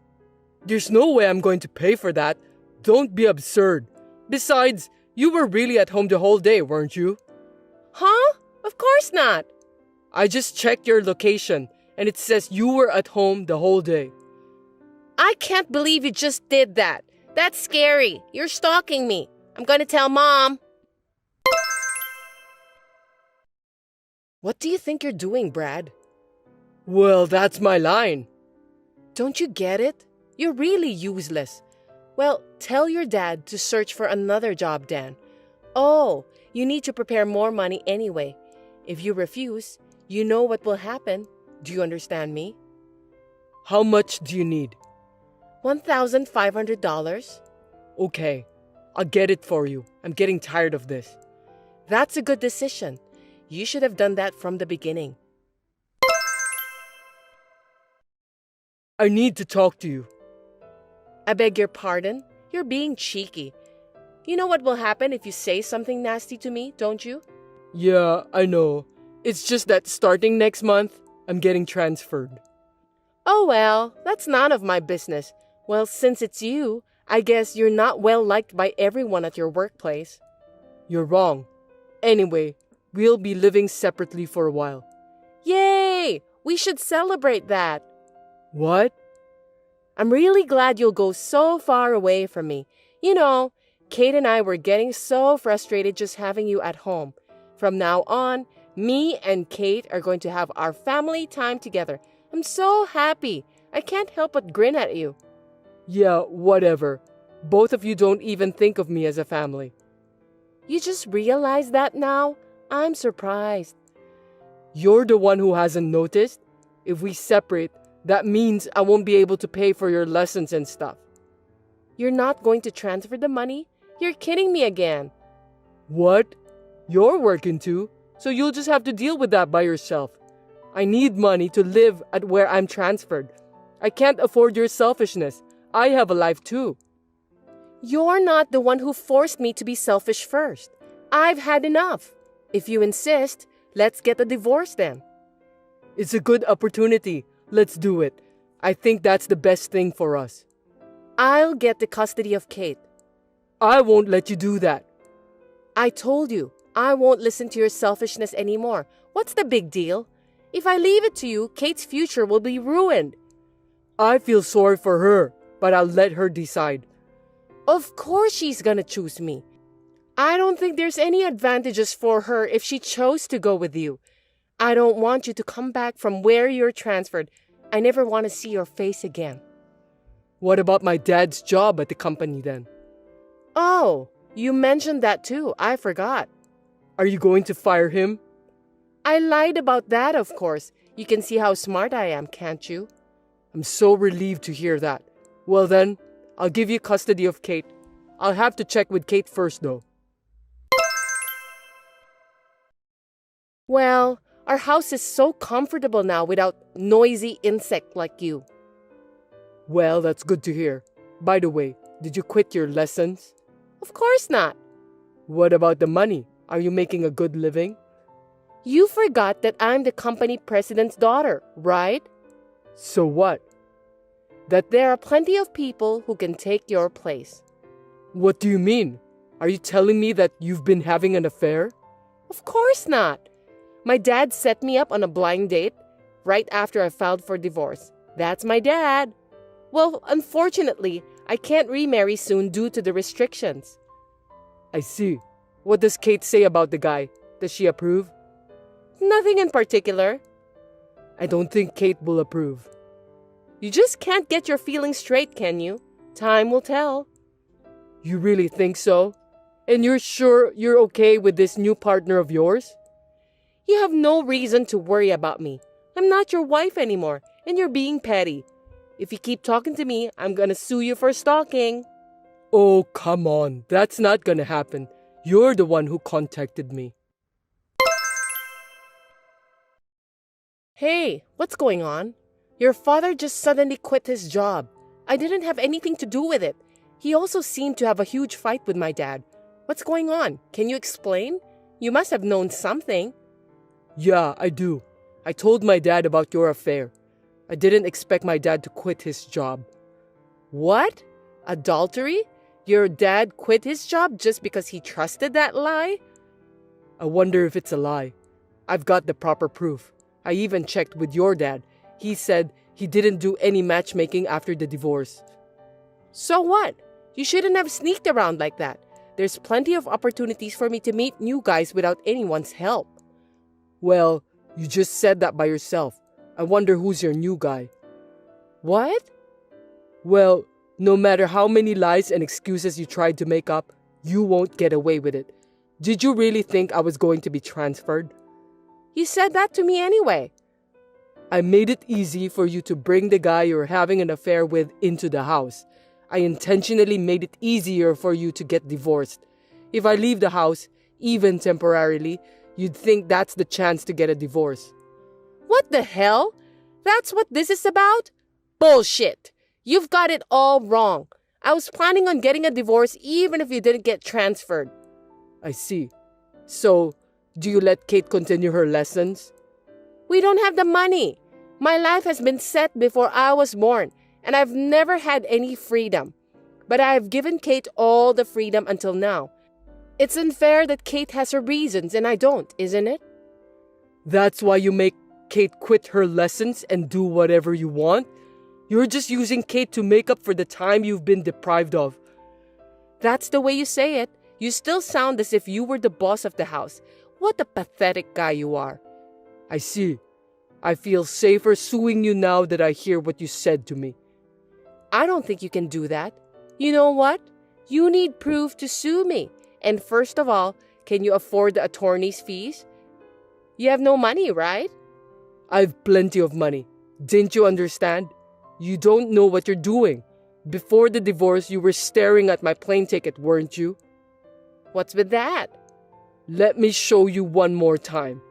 There's no way I'm going to pay for that. Don't be absurd. Besides, you were really at home the whole day, weren't you? Huh? Of course not. I just checked your location, and it says you were at home the whole day. I can't believe you just did that. That's scary. You're stalking me. I'm going to tell Mom. What do you think you're doing, Brad? Well, that's my line. Don't you get it? You're really useless. Well, tell your dad to search for another job, Dan. Oh, you need to prepare more money anyway. If you refuse, you know what will happen. Do you understand me? How much do you need? $1,500. Okay, I'll get it for you. I'm getting tired of this. That's a good decision. You should have done that from the beginning. I need to talk to you. I beg your pardon? You're being cheeky. You know what will happen if you say something nasty to me, don't you? Yeah, I know. It's just that starting next month, I'm getting transferred. Oh well, that's none of my business. Well, since it's you, I guess you're not well liked by everyone at your workplace. You're wrong. Anyway, we'll be living separately for a while. Yay! We should celebrate that. What? I'm really glad you'll go so far away from me. You know, Kate and I were getting so frustrated just having you at home. From now on, me and Kate are going to have our family time together. I'm so happy. I can't help but grin at you. Yeah, whatever. Both of you don't even think of me as a family. You just realize that now? I'm surprised. You're the one who hasn't noticed. If we separate, that means I won't be able to pay for your lessons and stuff. You're not going to transfer the money? You're kidding me again. What? You're working too, so you'll just have to deal with that by yourself. I need money to live at where I'm transferred. I can't afford your selfishness. I have a life too. You're not the one who forced me to be selfish first. I've had enough. If you insist, let's get a divorce then. It's a good opportunity. Let's do it. I think that's the best thing for us. I'll get the custody of Kate. I won't let you do that. I told you, I won't listen to your selfishness anymore. What's the big deal? If I leave it to you, Kate's future will be ruined. I feel sorry for her, but I'll let her decide. Of course she's gonna choose me. I don't think there's any advantages for her if she chose to go with you. I don't want you to come back from where you're transferred. I never want to see your face again. What about my dad's job at the company then? Oh, you mentioned that too. I forgot. Are you going to fire him? I lied about that, of course. You can see how smart I am, can't you? I'm so relieved to hear that. Well then, I'll give you custody of Kate. I'll have to check with Kate first though. Well, our house is so comfortable now without noisy insect like you. Well, that's good to hear. By the way, did you quit your lessons? Of course not. What about the money? Are you making a good living? You forgot that I'm the company president's daughter, right? So what? That there are plenty of people who can take your place. What do you mean? Are you telling me that you've been having an affair? Of course not. My dad set me up on a blind date right after I filed for divorce. That's my dad. Well, unfortunately, I can't remarry soon due to the restrictions. I see. What does Kate say about the guy? Does she approve? Nothing in particular. I don't think Kate will approve. You just can't get your feelings straight, can you? Time will tell. You really think so? And you're sure you're okay with this new partner of yours? You have no reason to worry about me. I'm not your wife anymore, and you're being petty. If you keep talking to me, I'm gonna sue you for stalking. Oh, come on. That's not gonna happen. You're the one who contacted me. Hey, what's going on? Your father just suddenly quit his job. I didn't have anything to do with it. He also seemed to have a huge fight with my dad. What's going on? Can you explain? You must have known something. Yeah, I do. I told my dad about your affair. I didn't expect my dad to quit his job. What? Adultery? Your dad quit his job just because he trusted that lie? I wonder if it's a lie. I've got the proper proof. I even checked with your dad. He said he didn't do any matchmaking after the divorce. So what? You shouldn't have sneaked around like that. There's plenty of opportunities for me to meet new guys without anyone's help. Well, You just said that by yourself. I wonder who's your new guy. What? Well, no matter how many lies and excuses you tried to make up, you won't get away with it. Did you really think I was going to be transferred? You said that to me anyway. I made it easy for you to bring the guy you're having an affair with into the house. I intentionally made it easier for you to get divorced. If I leave the house, even temporarily, you'd think that's the chance to get a divorce. What the hell? That's what this is about? Bullshit. You've got it all wrong. I was planning on getting a divorce even if you didn't get transferred. I see. So, do you let Kate continue her lessons? We don't have the money. My life has been set before I was born, and I've never had any freedom. But I've given Kate all the freedom until now. It's unfair that Kate has her reasons and I don't, isn't it? That's why you make Kate quit her lessons and do whatever you want? You're just using Kate to make up for the time you've been deprived of. That's the way you say it. You still sound as if you were the boss of the house. What a pathetic guy you are. I see. I feel safer suing you now that I hear what you said to me. I don't think you can do that. You know what? You need proof to sue me. And first of all, can you afford the attorney's fees? You have no money, right? I've plenty of money. Didn't you understand? You don't know what you're doing. Before the divorce, you were staring at my plane ticket, weren't you? What's with that? Let me show you one more time.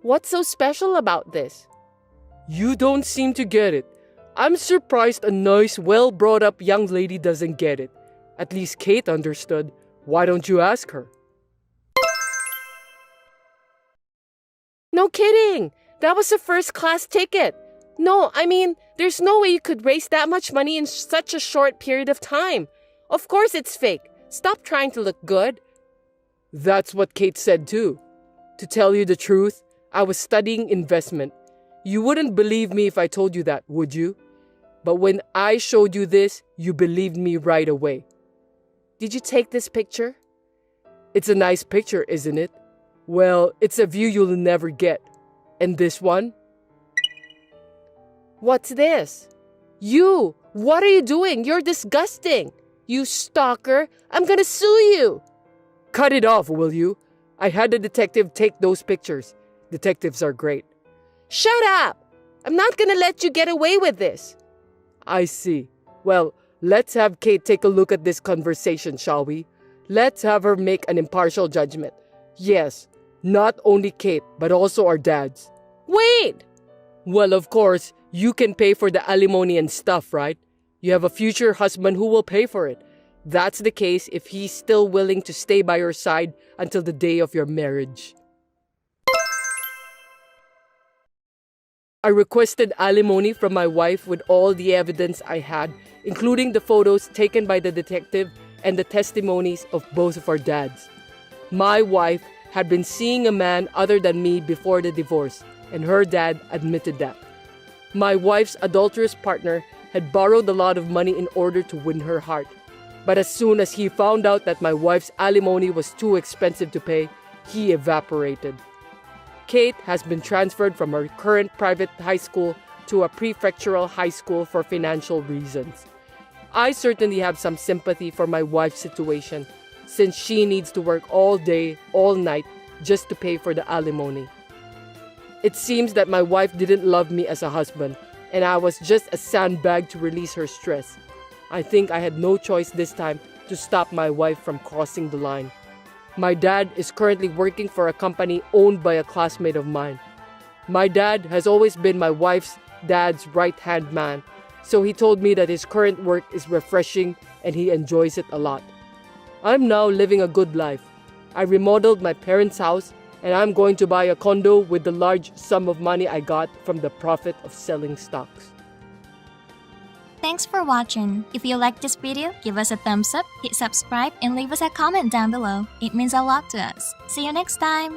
What's so special about this? You don't seem to get it. I'm surprised a nice, well-brought-up young lady doesn't get it. At least Kate understood. Why don't you ask her? No kidding! That was a first-class ticket. No, I mean, there's no way you could raise that much money in such a short period of time. Of course it's fake. Stop trying to look good. That's what Kate said too. To tell you the truth, I was studying investment. You wouldn't believe me if I told you that, would you? But when I showed you this, you believed me right away. Did you take this picture? It's a nice picture, isn't it? Well, it's a view you'll never get. And this one? What's this? You! What are you doing? You're disgusting! You stalker! I'm gonna sue you! Cut it off, will you? I had a detective take those pictures. Detectives are great. Shut up! I'm not gonna let you get away with this. I see. Well, let's have Kate take a look at this conversation, shall we? Let's have her make an impartial judgment. Yes, not only Kate, but also our dads. Wait! Well, of course, you can pay for the alimony and stuff, right? You have a future husband who will pay for it. That's the case if he's still willing to stay by your side until the day of your marriage. I requested alimony from my wife with all the evidence I had, including the photos taken by the detective and the testimonies of both of our dads. My wife had been seeing a man other than me before the divorce, and her dad admitted that. My wife's adulterous partner had borrowed a lot of money in order to win her heart. But as soon as he found out that my wife's alimony was too expensive to pay, he evaporated. Kate has been transferred from her current private high school to a prefectural high school for financial reasons. I certainly have some sympathy for my wife's situation, since she needs to work all day, all night, just to pay for the alimony. It seems that my wife didn't love me as a husband, and I was just a sandbag to release her stress. I think I had no choice this time to stop my wife from crossing the line. My dad is currently working for a company owned by a classmate of mine. My dad has always been my wife's dad's right-hand man, so he told me that his current work is refreshing and he enjoys it a lot. I'm now living a good life. I remodeled my parents' house and I'm going to buy a condo with the large sum of money I got from the profit of selling stocks. Thanks for watching. If you liked this video, give us a thumbs up, hit subscribe, and leave us a comment down below. It means a lot to us. See you next time!